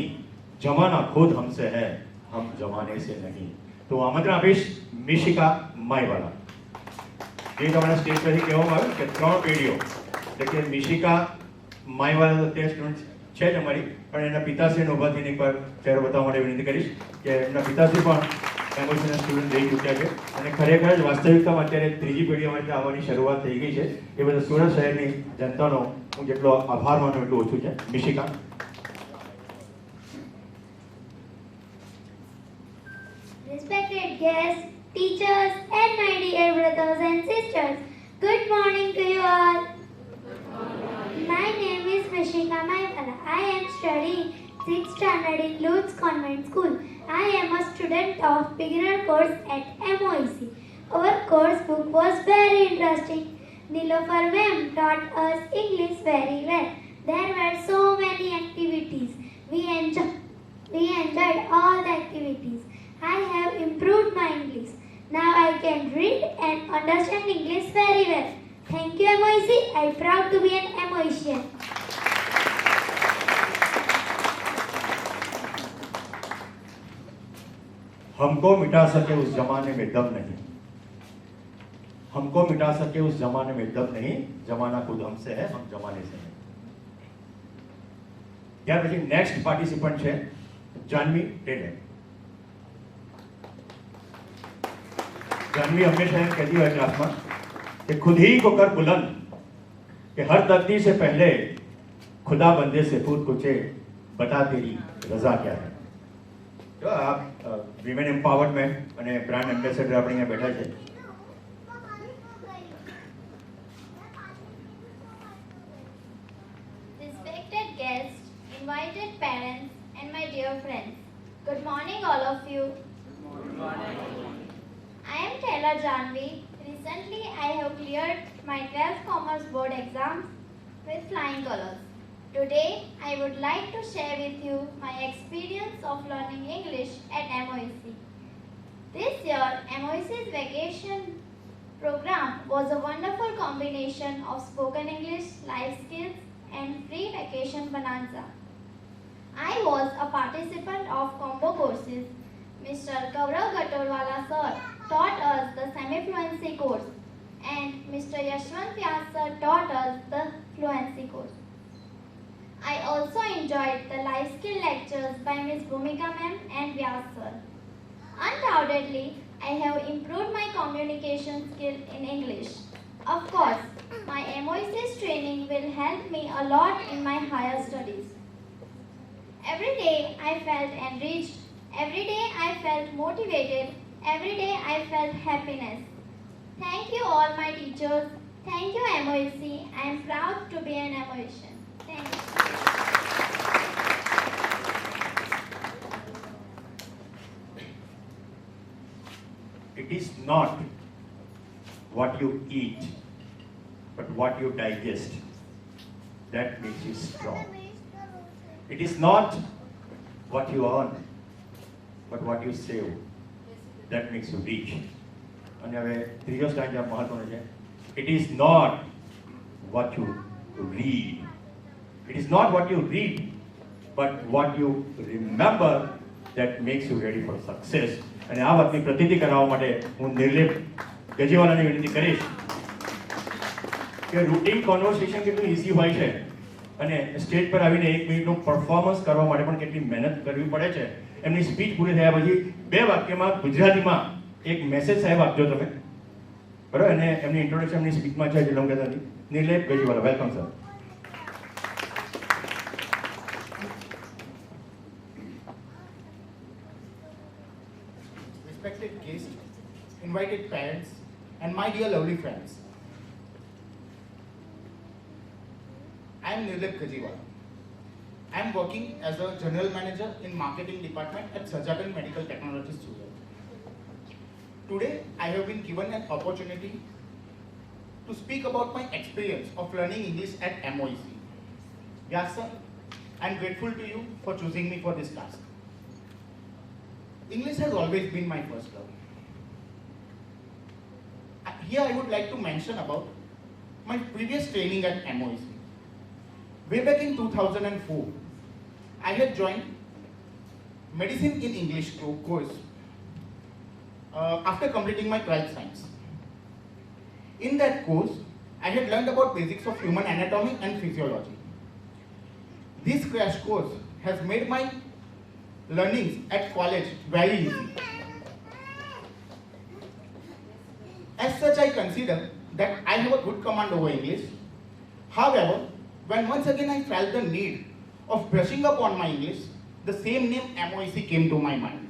जमाना खुद हमसे है, हम जमाने से नहीं. तो आमंत्रण આપીશ મિશિકા માયવાલા. જે તમારા સ્ટેજ પરથી કહેવામાં આવ્યું કે 3 પેઢીઓ એટલે કે મિશિકા માયવાલા તો તે સ્ટુડન્ટ છે જ અમારી, પણ એના પિતાશ્રીને ઊભા થઈને એકવાર ચહેરો બતાવવા માટે વિનંતી કરીશ કે એમના પિતાશ્રી પણ એમઓસીના સ્ટુડન્ટ રહી ચૂક્યા છે અને ખરેખર જ વાસ્તવિકતામાં અત્યારે 3જી પેઢી અમારી આવવાની શરૂઆત થઈ ગઈ છે. એ બધા સુરત શહેરની જનતાનો હું જેટલો આભાર માનું એટલું ઓછું છે. મિશિકા. Respected guests, teachers, and my dear brothers and sisters, good morning to you all. My name is Mishika Maivala. I am studying 6th standard in Lutz Convent School. I am a student of beginner course at MOEC. Our course book was very interesting. Nilofar ma'am taught us English very well. There were so many activities. We enjoyed all the activities. I have improved my English. Now I can read and understand English very well. Thank you, MOEC. I am proud to be an MOECian. हमको मिटा सके उस जमाने में दम नहीं, हमको मिटा सके उस जमाने में दम नहीं, जमाना खुद हमसे है, हम जमाने से नहीं. ત્યાર પછી નેક્સ્ટ પાર્ટિસિપન્ટ છે જાનવી ટેલર. जानवी हमेशा एम कहती है क्लास में कि खुद ही को कर बुलंद, कि हर तकदीर से पहले खुदा बंदे से खुद पूछे बता तेरी रजा क्या है. तो आप विमेन एम्पावरमेंट અને બ્રાન્ડ એમ્બેસેડર આપણે અહીંયા બેઠા છે. Respected guests, invited parents, and my dear friends, good morning all of you. Good morning. I am Taylor Janvi. Recently, I have cleared my 12th Commerce Board exams with flying colors. Today, I would like to share with you my experience of learning English at MOEC. This year, MOEC's vacation program was a wonderful combination of spoken English, life skills, and free vacation bonanza. I was a participant of combo courses. Mr. Gaurav Gatorwala sir taught us the semi-fluency course and Mr. Yashwant Vyas sir taught us the fluency course. I also enjoyed the life skill lectures by Ms. Bhumika ma'am and Vyas sir. Undoubtedly, I have improved my communication skill in English. Of course, my MOEC's training will help me a lot in my higher studies. Every day I felt enriched. Every day I felt motivated. Every day I felt happiness. Thank you all my teachers. Thank you MOEC. I am proud to be an MOECian. Thank you. It is not what you eat, what you digest that makes you strong. It is not what you earn, but what you save that makes you rich. અને હવે ત્રીજો stanza મહત્વનો છે. It is not what you read. It is not what you read, but what you remember that makes you ready for success. અને આ વાતની પ્રતીતિ કરાવવા માટે હું નિર્લેપ ગજીવાલાને વિનંતી કરીશ કે રૂટીન કોન્વર્સેશન કેટલું ઇઝી હોય છે અને સ્ટેજ પર આવીને 1 મિનિટનું પરફોર્મન્સ કરવા માટે પણ કેટલી મહેનત કરવી પડે છે. એમની સ્પીચ પૂરી થયા પછી 2 વાક્યમાં ગુજરાતીમાં એક મેસેજ સાહેબ આપજો તમે, બરાબર? અને એમની ઇન્ટ્રોડક્શન એમની સ્પીચમાં છે એટલે હું કહેતા નથી. Nirlep Gajiwala, welcome sir. Respected guests, invited parents, and my dear lovely friends. I am Nirlip Gajiwala. I am working as a general manager in marketing department at Sajagan Medical Technologies Surat. Today, I have been given an opportunity to speak about my experience of learning English at MOEC. Yes, sir. I am grateful to you for choosing me for this task. English has always been my first love. Here I would like to mention about my previous training at MOEC. Way back in 2004, I had joined Medicine in English course after completing my 12th science. In that course, I had learned about basics of human anatomy and physiology. This crash course has made my learnings at college very easy. As such, I consider that I have a good command over English. However, when once again I felt the need of brushing up on my English, the same name MOEC came to my mind.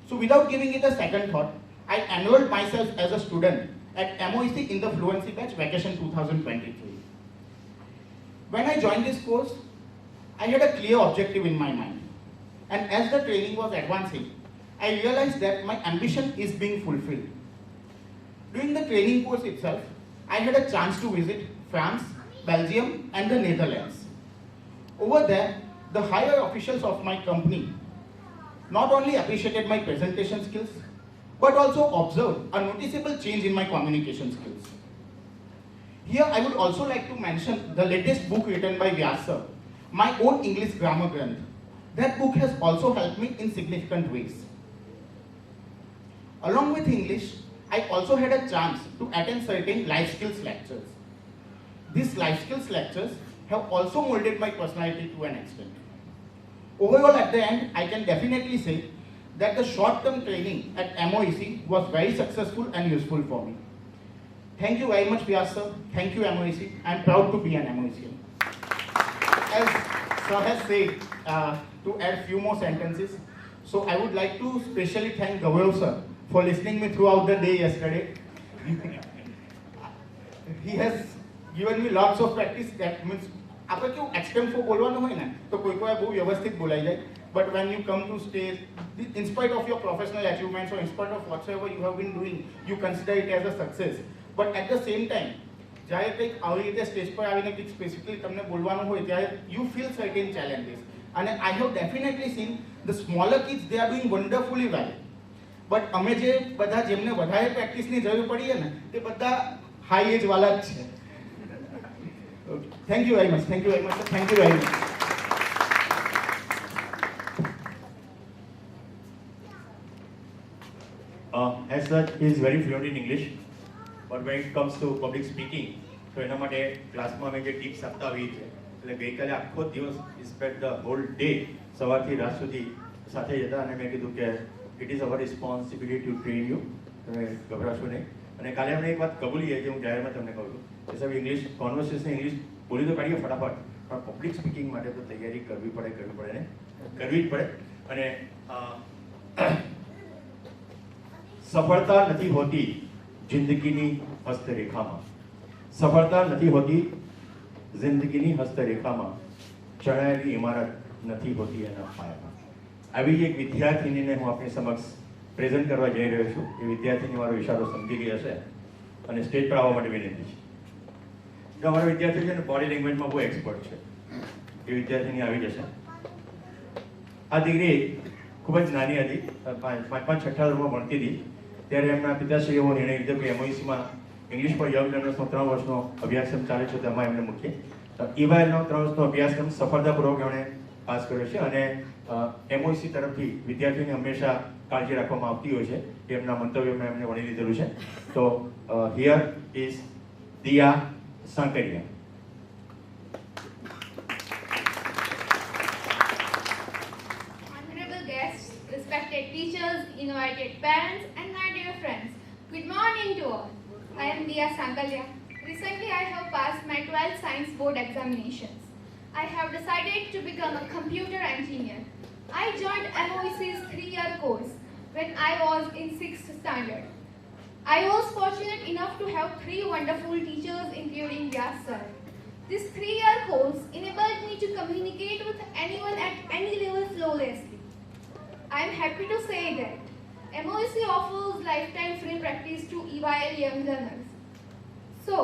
So without giving it a second thought, I enrolled myself as a student at MOEC in the Fluency Batch Vacation 2023. When I joined this course, I had a clear objective in my mind. And as the training was advancing, I realized that my ambition is being fulfilled. During the training course itself, I had a chance to visit France, Belgium, and the Netherlands. Over there, the higher officials of my company not only appreciated my presentation skills, but also observed a noticeable change in my communication skills. Here, I would also like to mention the latest book written by Vyas sir, my own English grammar granth. That book has also helped me in significant ways. Along with English, I also had a chance to attend certain life skills lectures. These life skills lectures have also molded my personality to an extent. Overall, at the end, I can definitely say that the short-term training at MOEC was very successful and useful for me. Thank you very much, Vyas sir. Thank you, MOEC. I am proud to be an MOECian. As sir has said, to add few more sentences, so I would like to specially thank Gaurav sir for listening me throughout the day yesterday. He has given me lots of practice. That means આપણે કેવું એક્સટેમ્પો બોલવાનું હોય ને તો કોઈ કોઈ બહુ વ્યવસ્થિત બોલાઈ જાય, but when you come to stage, in spite of your professional achievements or in spite of whatsoever you have been doing, you consider it as a success. But at the same time, જ્યારે કંઈક આવી રીતે stage પર આવીને કંઈક specifically તમને બોલવાનું હોય ત્યારે you feel certain challenges. And I have definitely seen the smaller kids, they are doing wonderfully well. But અમે જે બધા જેમને વધારે પ્રેક્ટિસની જરૂર પડી છે ને તે બધા હાઈ એજ વાળા જ છે. Thank you very much. Thank you very much. Sir. Thank you very much. As such, he is very fluent in English, but when it comes to public speaking, તો એના માટે ક્લાસમાં અમે જે ટિપ્સ આપતા હોઈએ છીએ, એટલે ગઈકાલે આખો દિવસ સ્પેન્ડ ધ હોલ ડે સવારથી રાત સુધી સાથે જતા અને મેં કીધું કે it is our responsibility to train you, તમે ગભરાશો નહીં. અને કાલે અમને એક વાત કબૂલી છે જે હું જાહેરમાં તમને કહું છું કે સાહેબ ઇંગ્લિશ કોન્વર્સેશન ઇંગ્લિશ બોલી તો કાઢીએ ફટાફટ, પણ પબ્લિક સ્પીકિંગ માટે તો તૈયારી કરવી પડે ને કરવી જ પડે. અને સફળતા નથી હોતી જિંદગીની હસ્તરેખામાં, સફળતા નથી હોતી જિંદગીની હસ્તરેખામાં, ચણાયેલી ઇમારત નથી હોતી એના પાયામાં. આવી જ એક વિદ્યાર્થીનીને હું આપની સમક્ષ પ્રેઝન્ટ કરવા જઈ રહ્યો છું. એ વિદ્યાર્થીની મારો ઇશારો સમજી ગઈ હશે અને સ્ટેજ પર આવવા માટે વિનંતી છે. જો અમારો વિદ્યાર્થી છે ને બોડી લેંગ્વેજમાં બહુ એક્સપર્ટ છે, એ વિદ્યાર્થીની આવી જશે. આ દીકરી ખૂબ જ નાની હતી, પાંચમા છઠ્ઠા ધોરણમાં ભણતી હતી ત્યારે એમના પિતાશ્રીએ એવો નિર્ણય લીધો કે એમઓઈસીમાં ઇંગ્લિશ ફોર યંગ લર્નર્સનો 3 વર્ષનો અભ્યાસક્રમ ચાલે છે, તેમાં એમને મૂકીએ. EYL નો 3 વર્ષનો અભ્યાસક્રમ સફળતાપૂર્વક એમણે પાસ કર્યો છે અને એમઓઈસી તરફથી વિદ્યાર્થીઓને હંમેશા કાળજી રાખવામાં આવતી હોય છે. એમના મંતવ્યોમાં એમને વણી લીધેલું છે. તો here is Diya Sankariya. Honorable guests, respected teachers, invited parents, and my dear friends, good morning to all. I am Diya Sankalya. Recently, I have passed my 12th science board examinations. I have decided to become a computer engineer. I joined MOEC's 3-year course when I was in 6th standard. I was fortunate enough to have 3 wonderful teachers, including Vyas sir. This 3-year course enabled me to communicate with anyone at any level flawlessly. I am happy to say that MOEC offers lifetime free practice to EYL young learners. So,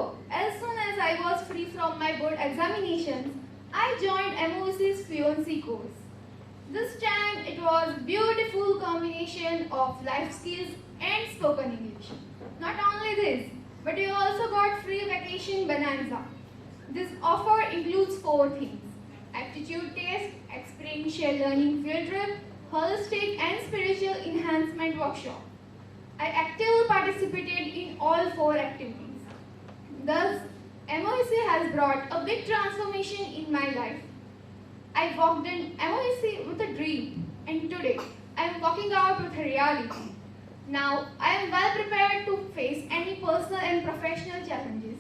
as soon as I was free from my board examinations, I joined MOEC's fluency course. This time it was beautiful combination of life skills and spoken English. Not only this, but you also got free vacation bonanza. This offer includes 4 things: aptitude test, experiential learning field trip, holistic and spiritual enhancement workshop. I actively participated in all 4 activities. Thus, MOEC has brought a big transformation in my life. I walked in MOEC with a dream, and today I am walking out with a reality. Now, I am well prepared to face any personal and professional challenges.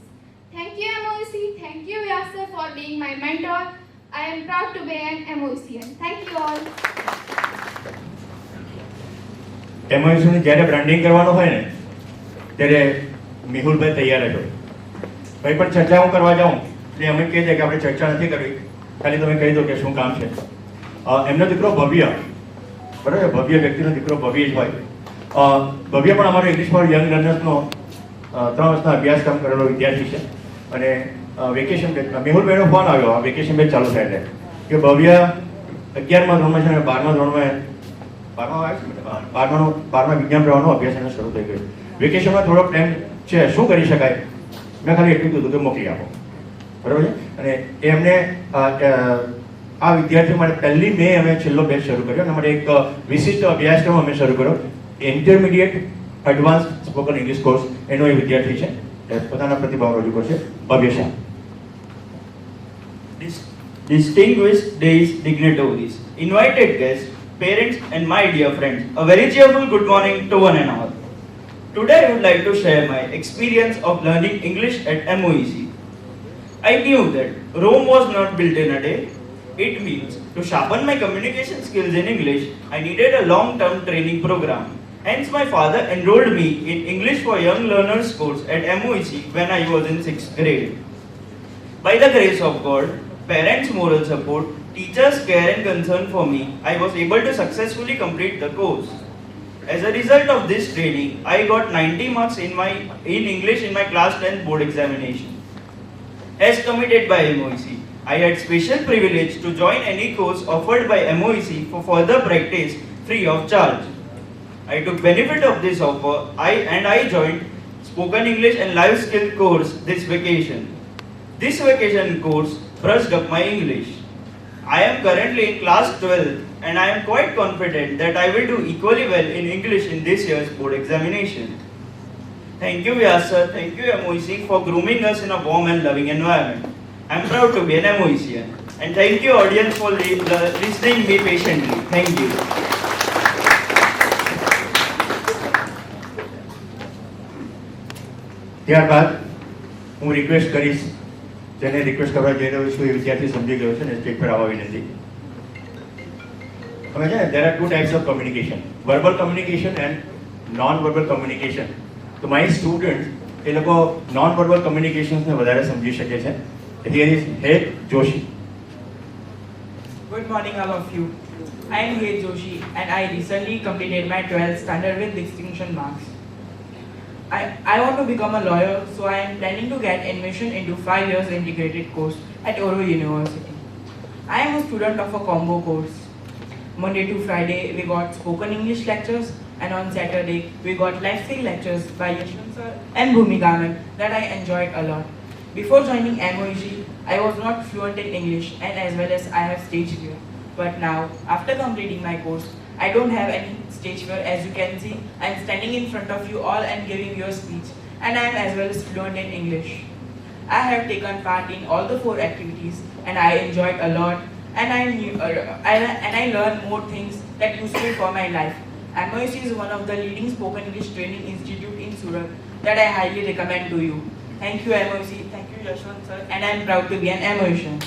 Thank you, MOEC. Thank you, Vyas sir, for being my mentor. I am proud to be an MOECian. Thank you all. એમઓઈસીનું જ્યારે branding કરવાનું હોય ને ત્યારે મેહુલભાઈ તૈયાર જ હોય. કંઈ પણ ચર્ચા હું કરવા જાઉં એટલે અમે કહી દે કે આપણે ચર્ચા નથી કરવી, ખાલી તમે કહી દો કે શું કામ છે. એમનો દીકરો ભવ્ય, બરાબર, ભવ્ય વ્યક્તિનો દીકરો ભવ્ય જ હોય. ભવ્ય પણ અમારો ઇંગ્લિશ ફોર યંગ લર્નર્સનો 3 વર્ષનો અભ્યાસક્રમ કરેલો વિદ્યાર્થી છે અને વેકેશન બેચ મેહુલભાઈનો ફોન આવ્યો આ વેકેશન બેચ ચાલુ થાય એટલે કે ભવ્ય 11મા ધોરણમાં છે અને 12મા ધોરણમાં 12મા વિજ્ઞાન પ્રવાહનો અભ્યાસ એને શરૂ થઈ ગયો. વેકેશનમાં થોડો પ્લાન છે, શું કરી શકાય? મેં ખાલી એટલું કીધું કે મોકલી આપો, બરાબર છે. અને એમને આ વિદ્યાર્થીઓ માટે 1લી મે અમે છેલ્લો બેચ શરૂ કર્યો અને અમારે એક વિશિષ્ટ અભ્યાસક્રમ અમે શરૂ કર્યો, intermediate advance spoken English course. એનો એ વિદ્યાર્થી છે, એ પોતાના પ્રતિભાવ રજૂ કરશે. ભવ્ય Shah. Distinguished days, dignitaries, invited guests, parents and my dear friends, a very cheerful good morning to one and all. Today I would like to share my experience of learning English at MOEC. I knew that Rome was not built in a day. It means to sharpen my communication skills in English, I needed a long-term training program. Hence my father enrolled me in English for Young Learners course at MOEC when I was in 6th grade. By the grace of God, parents' moral support, teachers' care and concern for me, I was able to successfully complete the course. As a result of this training, I got 90 marks in English in my class 10th board examination. As committed by MOEC, I had special privilege to join any course offered by MOEC for further practice free of charge. I took benefit of this offer I joined spoken English and life skill course this vacation. This vacation course brushed up my English. I am currently in class 12 and I am quite confident that I will do equally well in English in this year's board examination. Thank you, Vyas sir. Thank you, MOEC, for grooming us in a warm and loving environment. I am proud to be an MOECian. And thank you, audience, for listening me patiently. Thank you. ત્યારબાદ હું request કરીશ, જેને request કરવા જઈ રહ્યો છું એ વિદ્યાર્થી સમજી ગયો છે ને સ્ટેજ પર આવવા વિનંતી. હવે છે ને, there are 2 types of communication, verbal communication and non-verbal communication. તો my students એ લોકો non-verbal communications ને વધારે સમજી શકે છે. Here is Hey Joshi. Good morning all of you. I am Hey Joshi and I recently completed my 12th standard with distinction marks. I want to become a lawyer, so I am planning to get admission into 5 years integrated course at Oro University. I am a student of a combo course. Monday to Friday we got spoken English lectures, and on Saturday we got life skill lectures by Yashwant sir and Bhumika ma'am that I enjoyed a lot. Before joining MOEG, I was not fluent in English and as well as I have stage fear. But now, after completing my course, I don't have any stage fear. As you can see, I am standing in front of you all and giving your speech, and I am as well as fluent in English. I have taken part in all the 4 activities and I enjoyed a lot, and I learned more things that useful for my life. MOEG is one of the leading spoken English training institute in Surat that I highly recommend to you. Thank you MOEG, thank you Yashwant sir, and I am proud to be an MOEGian.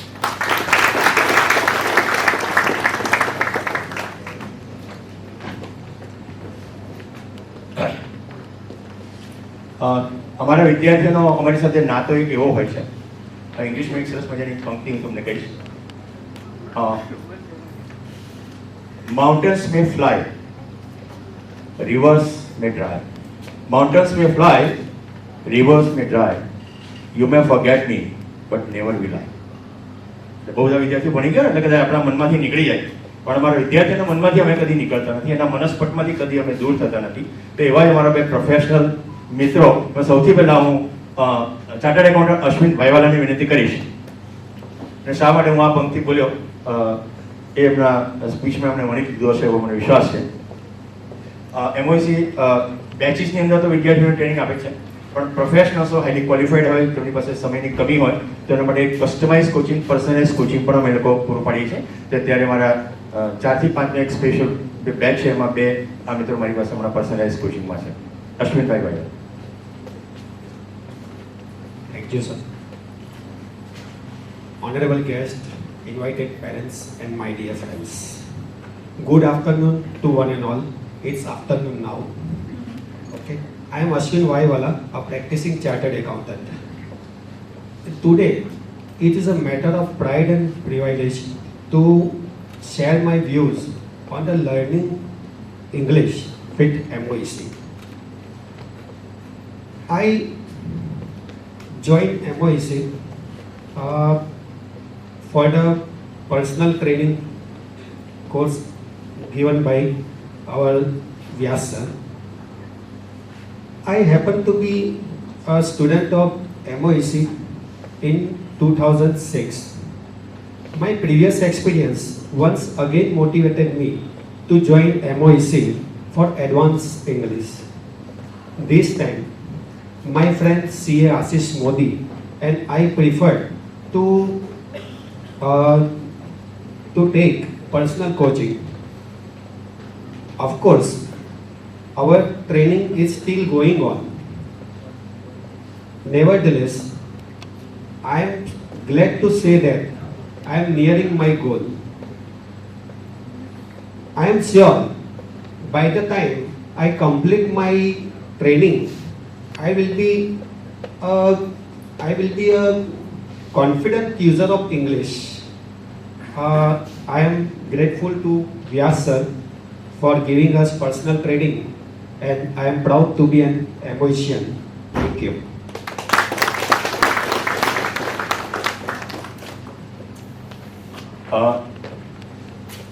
અમારા વિદ્યાર્થીઓનો અમારી સાથે નાતો એક એવો હોય છે, ઇંગ્લિશમાં એક સરસ મજાની પંક્તિ હું તમને કહીશ. Mountains May fly, rivers may dry. Mountains may fly, rivers may dry. You may forget me, but never will I. બહુ બધા વિદ્યાર્થીઓ ભણી ગયા એટલે કદાચ આપણા મનમાંથી નીકળી જાય, પણ અમારા વિદ્યાર્થીઓના મનમાંથી અમે કદી નીકળતા નથી, એના મનસ્પટમાંથી કદી અમે દૂર થતા નથી. તો એવા જ અમારા બે પ્રોફેશનલ મિત્રો, સૌથી પહેલા હું ચાર્ટર્ડ એકાઉન્ટન્ટ અશ્વિન ભાઈવાલાની વિનંતી કરીશ. અને શા માટે હું આ પંક્તિ બોલ્યો એ એમના સ્પીચમાં એમણે વણી લીધો હશે એવો મને વિશ્વાસ છે. MOEG બેચીસની અંદર તો વિદ્યાર્થીઓને ટ્રેનિંગ આપે છે, પણ પ્રોફેશનલ્સો હાઈલી ક્વોલિફાઈડ હોય, તેમની પાસે સમયની કમી હોય તો એના માટે એક કસ્ટમાઇઝ કોચિંગ, પર્સનલાઇઝ કોચિંગ પણ અમે લોકો પૂરું પાડીએ છીએ. તો અત્યારે મારા 4 થી 5નો એક સ્પેશિયલ બેચ છે, એમાં 2 આ મિત્રો મારી પાસે હમણાં પર્સનલાઇઝ કોચિંગમાં છે. અશ્વિનભાઈ ભાઈ. Thank you, sir. Honorable guest, invited parents, and my dear friends. Good afternoon to one and all. It's afternoon now. Okay. I am Ashwin Vaiwala, a practicing chartered accountant. Today, it is a matter of pride and privilege to share my views on the learning English with MOEG. I joined MOEG for the personal training course given by our Vyas sir. I happen to be a student of MOEG in 2006. My previous experience once again motivated me to join MOEG for advanced English. This time, my friend CA Ashish Modi and I preferred to take personal coaching. Of course, our training is still going on. Nevertheless, I am glad to say that I am nearing my goal. I am sure by the time I complete my training, I will be a confident user of English. I am grateful to Vyas sir for giving us personal training, and I am proud to be an MOEGian. Thank you.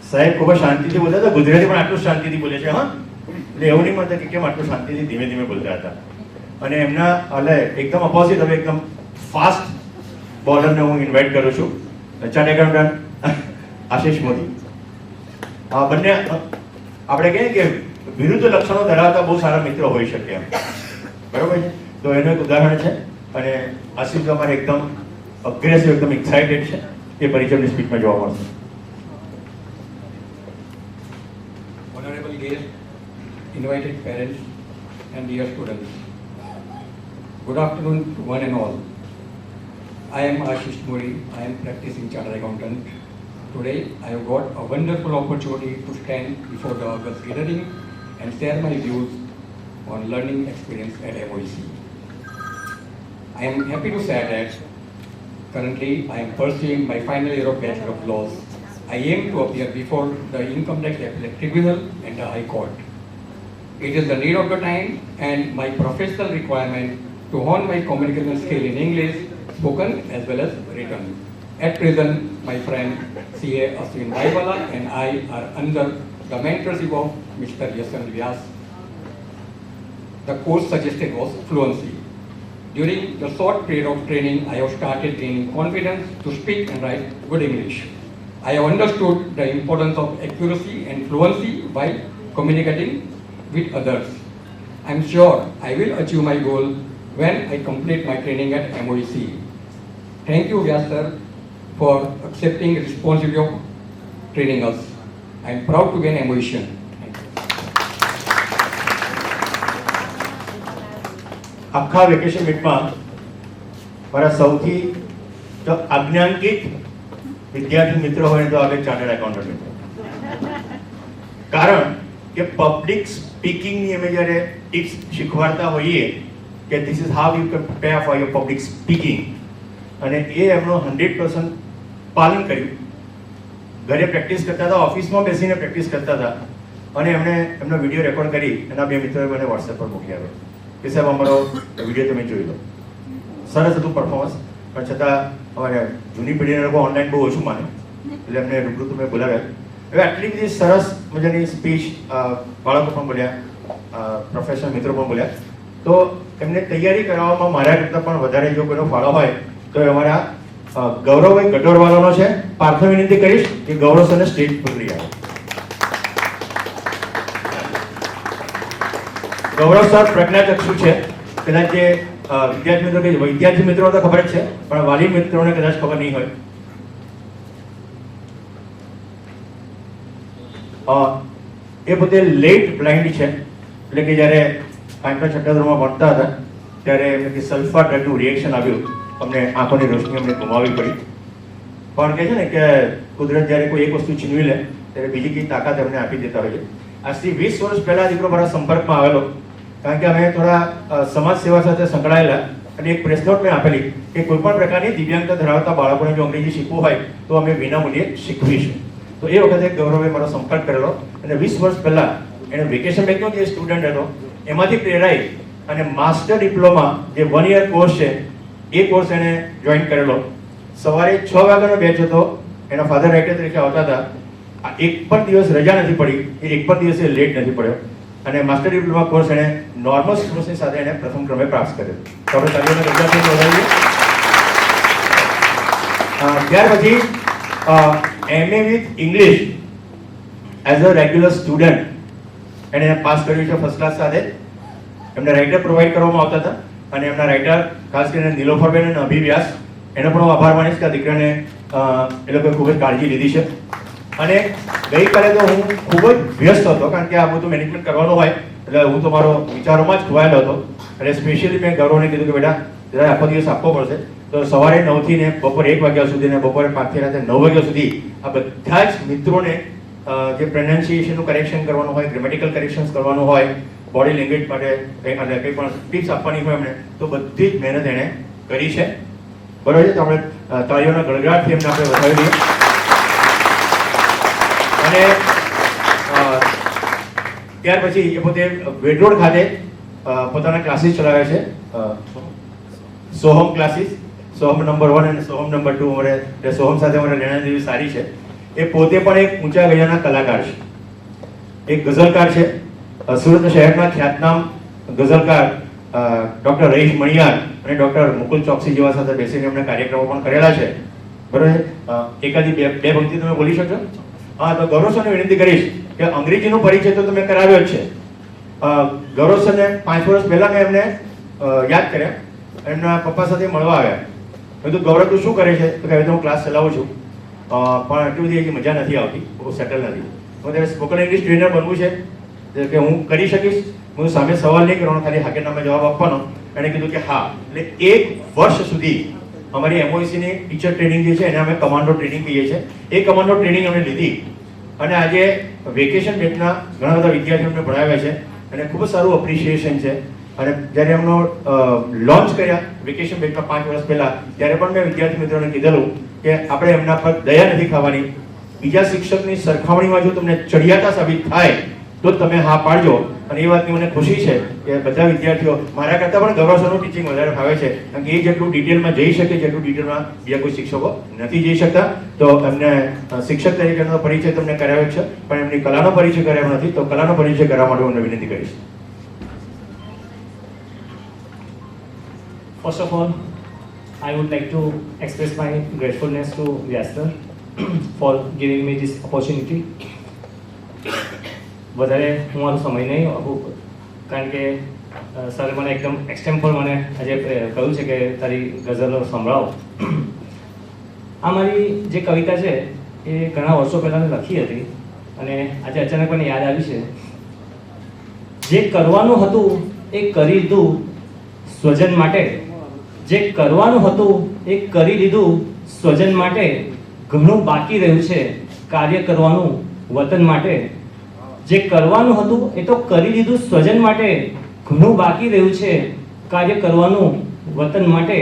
સાહેબ ખૂબ જ શાંતિથી બોલતા હતા, ગુજરાતી પણ આટલું શાંતિથી બોલે છે. હા, એટલે એવું નહીં મળતા કે કેમ આટલું શાંતિથી ધીમે ધીમે બોલતા હતા. અને એમના એટલે એકદમ અપોઝિટ હવે એકદમ ફાસ્ટ બોલરને હું ઇન્વાઇટ કરું છું, ચાર્ટર્ડ એકાઉન્ટન્ટ આશિષ મોદી. આ બંને આપણે કહીએ કે વિરુદ્ધ લક્ષણો ધરાવતા બહુ સારા મિત્રો હોઈ શકે એમ, બરોબર છે? તો એનું એક ઉદાહરણ છે. અને આશિષ અમારે એકદમ અગ્રેસિવ, એકદમ એક્સાઇટેડ છે, એ પરિચયની સ્પીચમાં જોવા મળશે. Honorable guest, invited parents, and dear students. Good afternoon to one and all. I am Ashish Modi. I am practicing chartered accountant. Today, I have got a wonderful opportunity to stand before the August gathering and share my views on learning experience at MOEG. I am happy to say that currently I am pursuing my final year of Bachelor of Laws. I aim to appear before the Income Tax Appellate Tribunal and the High Court. It is the need of the time and my professional requirement to hone my communication skill in English, spoken as well as written. At present, my friend C.A. Ashwin Waiwala and I are under the mentorship of Mr. Yashwant Vyas. The course suggested was fluency. During the short period of training, I have started gaining confidence to speak and write good English. I have understood the importance of accuracy and fluency while communicating with others. I am sure I will achieve my goal when I complete my training at MOEC. Thank you, Vyas sir, for accepting responsibility of training us. I am proud to be an MOECian. આખા vacation વીકમાં મારા સૌથી જો આજ્ઞાંકિત વિદ્યાર્થી મિત્ર હોય તો આપણે ચાર્ટર્ડ એકાઉન્ટન્ટ મિત્ર. કારણ કે પબ્લિક સ્પીકિંગની અમે જ્યારે ટિપ્સ શીખવાડતા હોઈએ કે this is how you can prepare for your public speaking, અને એ એમનો 100% પાલન કર્યું. ઘરે પ્રેક્ટિસ કરતા હતા, ઓફિસમાં બેસીને પ્રેક્ટિસ કરતા હતા, અને એમણે એમનો વિડીયો રેકોર્ડ કરી એના બે મિત્રોએ મને વોટ્સએપ પર મોકલી આવ્યો કે સાહેબ અમારો વિડીયો તમે જોઈ લો. સરસ હતું પરફોર્મન્સ, પણ છતાં અમારે જૂની પેઢીના લોકો ઓનલાઈન બહુ ઓછું માને, એટલે એમને રૂબરૂ તમે બોલાવ્યા. હવે આટલી બધી સરસ મજાની સ્પીચ બાળકો પણ બોલ્યા, પ્રોફેશનલ મિત્રો પણ બોલ્યા, તો એમને તૈયારી કરાવવામાં મારા કરતાં પણ વધારે જો કોઈનો ફાળો હોય તો એ અમારા ગૌરવભાઈ ગઢોરવાલાનો છે. પાર્થ વિનંતી કરીશ કે ગૌરવ સરને સ્ટેજ પર લઈ આવે. ગૌરવ સર પ્રજ્ઞાચક્ષુ છે. કદાચ જે વિદ્યાર્થી મિત્રો તો ખબર જ છે, પણ વાલી મિત્રોને કદાચ ખબર નહીં હોય. એ પોતે લેટ બ્લાઇન્ડ છે, એટલે કે જ્યારે 5મા 6મા ધોરણમાં ભણતા હતા ત્યારે એમને કે સલ્ફા ડ્રગનું રિએક્શન આવ્યું, અમને આંખોની રોશની અમને ગુમાવવી પડી. પણ કહે છે ને કે કુદરત જ્યારે કોઈ એક વસ્તુ છીનવી લે ત્યારે બીજી કઈ તાકાત એમને આપી દેતા હોય છે. આજથી 20 વર્ષ પહેલા દીકરો મારા સંપર્કમાં આવેલો, કારણ કે અમે થોડા સમાજ સેવા સાથે સંકળાયેલા, અને એક પ્રેસ નોટ મેં આપેલી કે કોઈ પણ પ્રકારની દિવ્યાંગતા ધરાવતા બાળકોને જો અંગ્રેજી શીખવું હોય તો અમે વિનામૂલ્યે શીખવીશું. તો એ વખતે ગૌરવે મારો સંપર્ક કરેલો, અને 20 વર્ષ પહેલા એને વેકેશન બેકનો જે સ્ટુડન્ટ હતો એમાંથી પ્રેરાઈ અને માસ્ટર ડિપ્લોમા જે 1 યર કોર્સ છે એ કોર્સ એને જોઈન કરેલો. સવારે 6 વાગ્યાનો બેચ હતો, એના ફાધર રાઇટર તરીકે આવતા હતા. એક પણ દિવસ રજા નથી પડી, એ એક પણ દિવસે લેટ નથી પડ્યો, અને માસ્ટર ડિપ્લોમા કોર્સ એને નોર્મલ સ્ટુડન્ટ્સની સાથે એને પ્રથમ ક્રમે પ્રાપ્ત કર્યો. તો આપણે તાલીઓને ગુજરાતી વધારીએ. ત્યાર પછી MA with English as a regular student એને પાસ કર્યું છે ફર્સ્ટ ક્લાસ સાથે. એમને રાઇટર પ્રોવાઈડ કરવામાં આવતા હતા, અને એમના રાઇટર ખાસ કરીને નીલોફરબેન અને અભિવ્યાસ, એનો પણ હું આભાર માનીશ કે આ દીકરાને એ લોકોએ ખૂબ જ કાળજી લીધી છે. અને ગઈકાલે તો હું ખૂબ જ વ્યસ્ત હતો, કારણ કે આ બધું મેનેજમેન્ટ કરવાનું હોય એટલે હું તો મારો વિચારોમાં જ ખોવાયેલો હતો. એટલે સ્પેશિયલી મેં ગૌરવને કીધું કે બેટા જરા આખો દિવસ આપવો પડશે. તો સવારે 9થી ને બપોરે 1 વાગ્યા સુધી ને બપોરે 5થી રાતે 9 વાગ્યા સુધી આ બધા જ મિત્રોને જે પ્રોનાઉન્સિએશનનું કરેક્શન કરવાનું હોય, ગ્રામેટિકલ કરેક્શન્સ કરવાનું હોય, બોડી લેંગ્વેજ માટે કંઈ પણ ટિપ્સ આપવાની હોય એમને, તો બધી જ મહેનત એણે કરી છે. બરાબર છે? તો આપણે તાળીઓના ગળગડાટથી એમને આપણે વધાવી દઈએ. અને ત્યાર પછી એ પોતે વેડરોડ ખાતે પોતાના ક્લાસીસ ચલાવે છે, સોહમ ક્લાસીસ. સોહમ નંબર 1 અને સોહમ નંબર 2 અમારે, એટલે સોહમ સાથે અમારે લેણા દેવી સારી છે. એ પોતે પણ એક ઊંચા ગજાના કલાકાર છે, એક ગઝલકાર છે. સુરત શહેરના ખ્યાતનામ ગઝલકાર ડૉક્ટર રહીશ મણિયાર અને ડૉક્ટર મુકુલ ચોકસી જેવા સાથે બેસીને એમણે કાર્યક્રમો પણ કરેલા છે. બરાબર છે? એકાદી બે પંક્તિ તમે બોલી શકશો? હા, તો ગૌરવ સરને વિનંતી કરીશ કે અંગ્રેજીનો પરિચય તો તમે કરાવ્યો જ છે. ગૌરવ સરને 5 વર્ષ પહેલા મેં એમને યાદ કર્યા, એમના પપ્પા સાથે મળવા આવ્યા. મેં કીધું ગૌરવ તું શું કરે છે? તો કહે હું ક્લાસ ચલાવું છું, પણ એટલી બધી મજા નથી આવતી, બહુ સેટલ નથી. હું ત્યારે સ્પોકન ઇંગ્લિશ ટ્રેનર બનવું છે કે હું કરી શકીશ? હું સામે સવાલ નહીં કરવાનો, ખાલી હાકે નામે જવાબ આપવાનો. એણે કીધું કે હા. એટલે 1 વર્ષ સુધી અમારી MOECની ટીચર ટ્રેનિંગ જે છે એને અમે કમાન્ડો ટ્રેનિંગ કહીએ છીએ, એ કમાન્ડો ટ્રેનિંગ અમે લીધી, અને આજે વેકેશન બેચના ઘણા બધા વિદ્યાર્થીઓને ભણાવ્યા છે, અને ખૂબ જ સારું અપ્રિશિએશન છે. અને જ્યારે એમનો લોન્ચ કર્યા વેકેશન બેચમાં 5 વર્ષ પહેલા, ત્યારે પણ મેં વિદ્યાર્થી મિત્રોને કીધેલું કે આપણે એમના પર દયા નથી ખાવાની. બીજા શિક્ષકની સરખામણીમાં જો તમને ચડિયાતા સાબિત થાય તો જ તમે હા પાડજો. અને એ વાતની મને ખુશી છે કે બધા વિદ્યાર્થીઓ મારા કરતાં પણ ગૌરવસરનું ટીચિંગ વધારે ફાવે છે, કારણ કે એ જેટલું ડિટેલમાં જઈ શકે જેટલું ડિટેલમાં બીજા કોઈ શિક્ષકો નથી જઈ શકતા. તો એમને શિક્ષક તરીકેનો પરિચય તમને કરાવ્યો છે, પણ એમની કલાનો પરિચય કરાવ્યો નથી. તો કલાનો પરિચય કરવા માટે હું વિનંતી કરીશ. First of all, I would like to express my gratefulness to Vyas sir for giving me this opportunity. વધારે હું મારો સમય નહીં આપું, કારણ કે સરે મને એકદમ એક્સટેમ્પોર મને આજે કહ્યું છે કે તારી ગઝલો સંભળાવો. આ મારી જે કવિતા છે એ ઘણા વર્ષો પહેલાં લખી હતી અને આજે અચાનક મને યાદ આવી છે. જે કરવાનું હતું એ કરી દીધું સ્વજન માટે, જે કરવાનું હતું એ કરી દીધું સ્વજન માટે, ઘણું બાકી રહ્યું છે કાર્ય કરવાનું વતન માટે. જે કરવાનું હતું એ તો કરી દીધું સ્વજન માટે, ઘણું બાકી રહ્યું છે કાર્ય કરવાનું વતન માટે.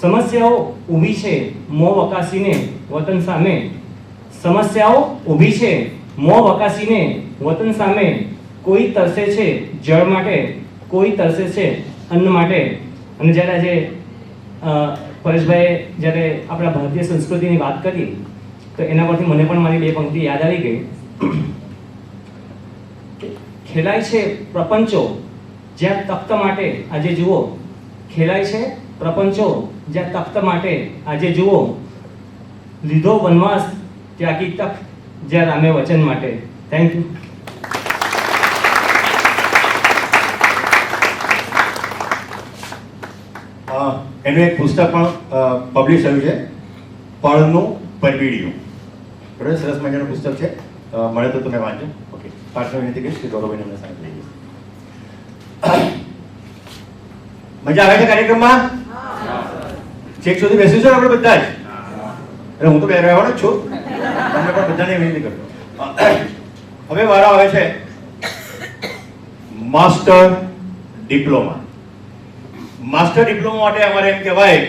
સમસ્યાઓ ઊભી છે મોં વકાસીને વતન સામે, સમસ્યાઓ ઊભી છે મોં વકાસીને વતન સામે. કોઈ તરસે છે જળ માટે, કોઈ તરસે છે અન્ન માટે. અને જ્યારે આજે પરેશભાઈએ જ્યારે આપણા ભારતીય સંસ્કૃતિની વાત કરી તો એના પરથી મને પણ મારી બે પંક્તિ યાદ આવી ગઈ. ખેલાય છે પ્રપંચો જ્યાં તખ્ત માટે આજે જુઓ, ખેલાય છે પ્રપંચો જ્યાં તખ્ત માટે આજે જુઓ. લીધો વનવાસ ત્યાગી તક જ્યાં રામે વચન માટે. Thank you. એનું એક પુસ્તક પણ પબ્લિશ થયું છે, પળનું પરબીડિયું. બરાબર, સરસ મજાનું પુસ્તક છે, મળે તો તમે વાંચો. ઓકે, પાછળ વિનંતી કરીશ કે ગૌરવભાઈને અમને સાથે લઈ જઈશ. મજા આવે છે કાર્યક્રમમાં? છેક સુધી બેસીશું આપણે બધા જ. એટલે હું તો બેસવાનો જ છું, તમને પણ બધાને વિનંતી કરું. હવે વારો આવે છે માસ્ટર ડિપ્લોમા. માસ્ટર ડિપ્લોમા માટે અમારે એમ કહેવાય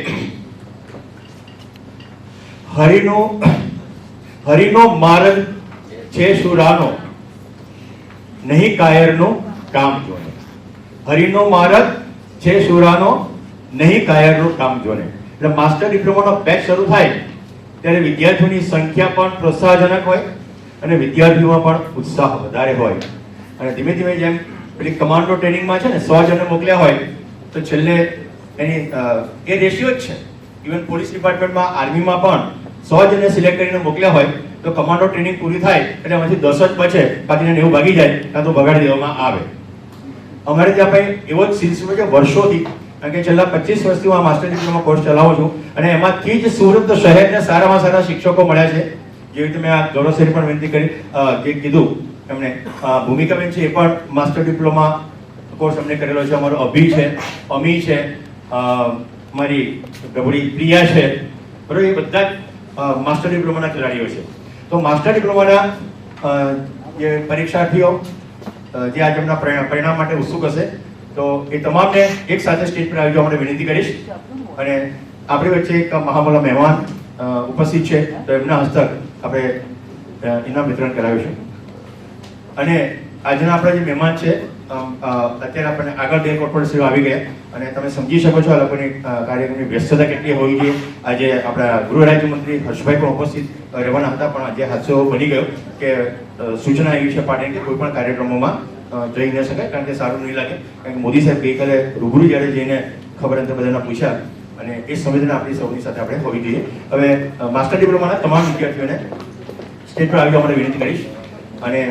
હરિનો માર્ગ છે શુરાનો, નહીં કાયરનું કામ જોને. હરિનો માર્ગ છે શુરાનો, નહીં કાયરનું કામ જોને. એટલે માસ્ટર ડિપ્લોમાનો બેચ શરૂ થાય ત્યારે વિદ્યાર્થીઓની સંખ્યા પણ પ્રોત્સાહજનક હોય અને વિદ્યાર્થીઓમાં પણ ઉત્સાહ વધારે હોય. અને ધીમે ધીમે જેમ પેલી કમાન્ડો ટ્રેનિંગમાં છે ને 100 જણને મોકલ્યા હોય તો છેલ્લે એની એ રેશિયો જ છે. ઇવન પોલીસ ડિપાર્ટમેન્ટમાં, આર્મીમાં પણ 100 જણને સિલેક્ટ કરીને મોકલ્યા હોય તો કમાન્ડો ટ્રેનિંગ પૂરી થાય એટલે એમાંથી 10 જ બચે, બાકીને 90 ભાગી જાય કાં તો ભગાડી દેવામાં આવે. અમારે ત્યાં ભાઈ એવો જ સિલસિલો છે વર્ષોથી, કારણ કે છેલ્લા 25 વર્ષથી હું આ માસ્ટર ડિપ્લોમા કોર્સ ચલાવું છું અને એમાંથી જ સુરત શહેરને સારામાં સારા શિક્ષકો મળ્યા છે. જેવી રીતે મેં આ ગૌરવશ્રી પણ વિનંતી કરી, જે કીધું એમણે ભૂમિકાબેન છે એ પણ માસ્ટર ડિપ્લોમા કોર્સ અમને કરેલો છે. અમારો અભી છે, અમી છે, મારી ગબડી પ્રિયા છે, બરાબર, એ બધા જ માસ્ટર ડિપ્લોમાના ખેલાડીઓ છે. તો માસ્ટર ડિપ્લોમાના જે પરીક્ષાર્થીઓ જે આજે એમના પરિણામ માટે ઉત્સુક હશે તો એ તમામને એક સાથે સ્ટેજ પર આવી જવા માટે વિનંતી કરીશ. અને આપણી વચ્ચે એક મહામૂલા મહેમાન ઉપસ્થિત છે તો એમના હસ્તક આપણે ઇનામ વિતરણ કરાવીશું. અને આજના આપણા જે મહેમાન છે અત્યારે આપણને આગળ બે કોર્પોરેટરો આવી ગયા અને તમે સમજી શકો છો આ લોકોની કાર્યક્રમની વ્યસ્તતા કેટલી હોવી જોઈએ. આજે આપણા ગૃહ રાજ્યમંત્રી હર્ષભાઈ પણ ઉપસ્થિત રહેવાના હતા, પણ આજે હાદસો બની ગયો કે સૂચના આવી છે પાર્ટીની કે કોઈ પણ કાર્યક્રમોમાં જઈ ન શકાય, કારણ કે સારું નહીં લાગે. કારણ કે મોદી સાહેબ ગઈકાલે રૂબરૂ જ્યારે જઈને ખબર અંતે બધાના પૂછ્યા અને એ સંવેદના આપણી સૌની સાથે આપણે હોવી જોઈએ. હવે માસ્ટર ડિપ્લોમાના તમામ વિદ્યાર્થીઓને સ્ટેજ પર આવી જવા માટે વિનંતી કરીશ. અને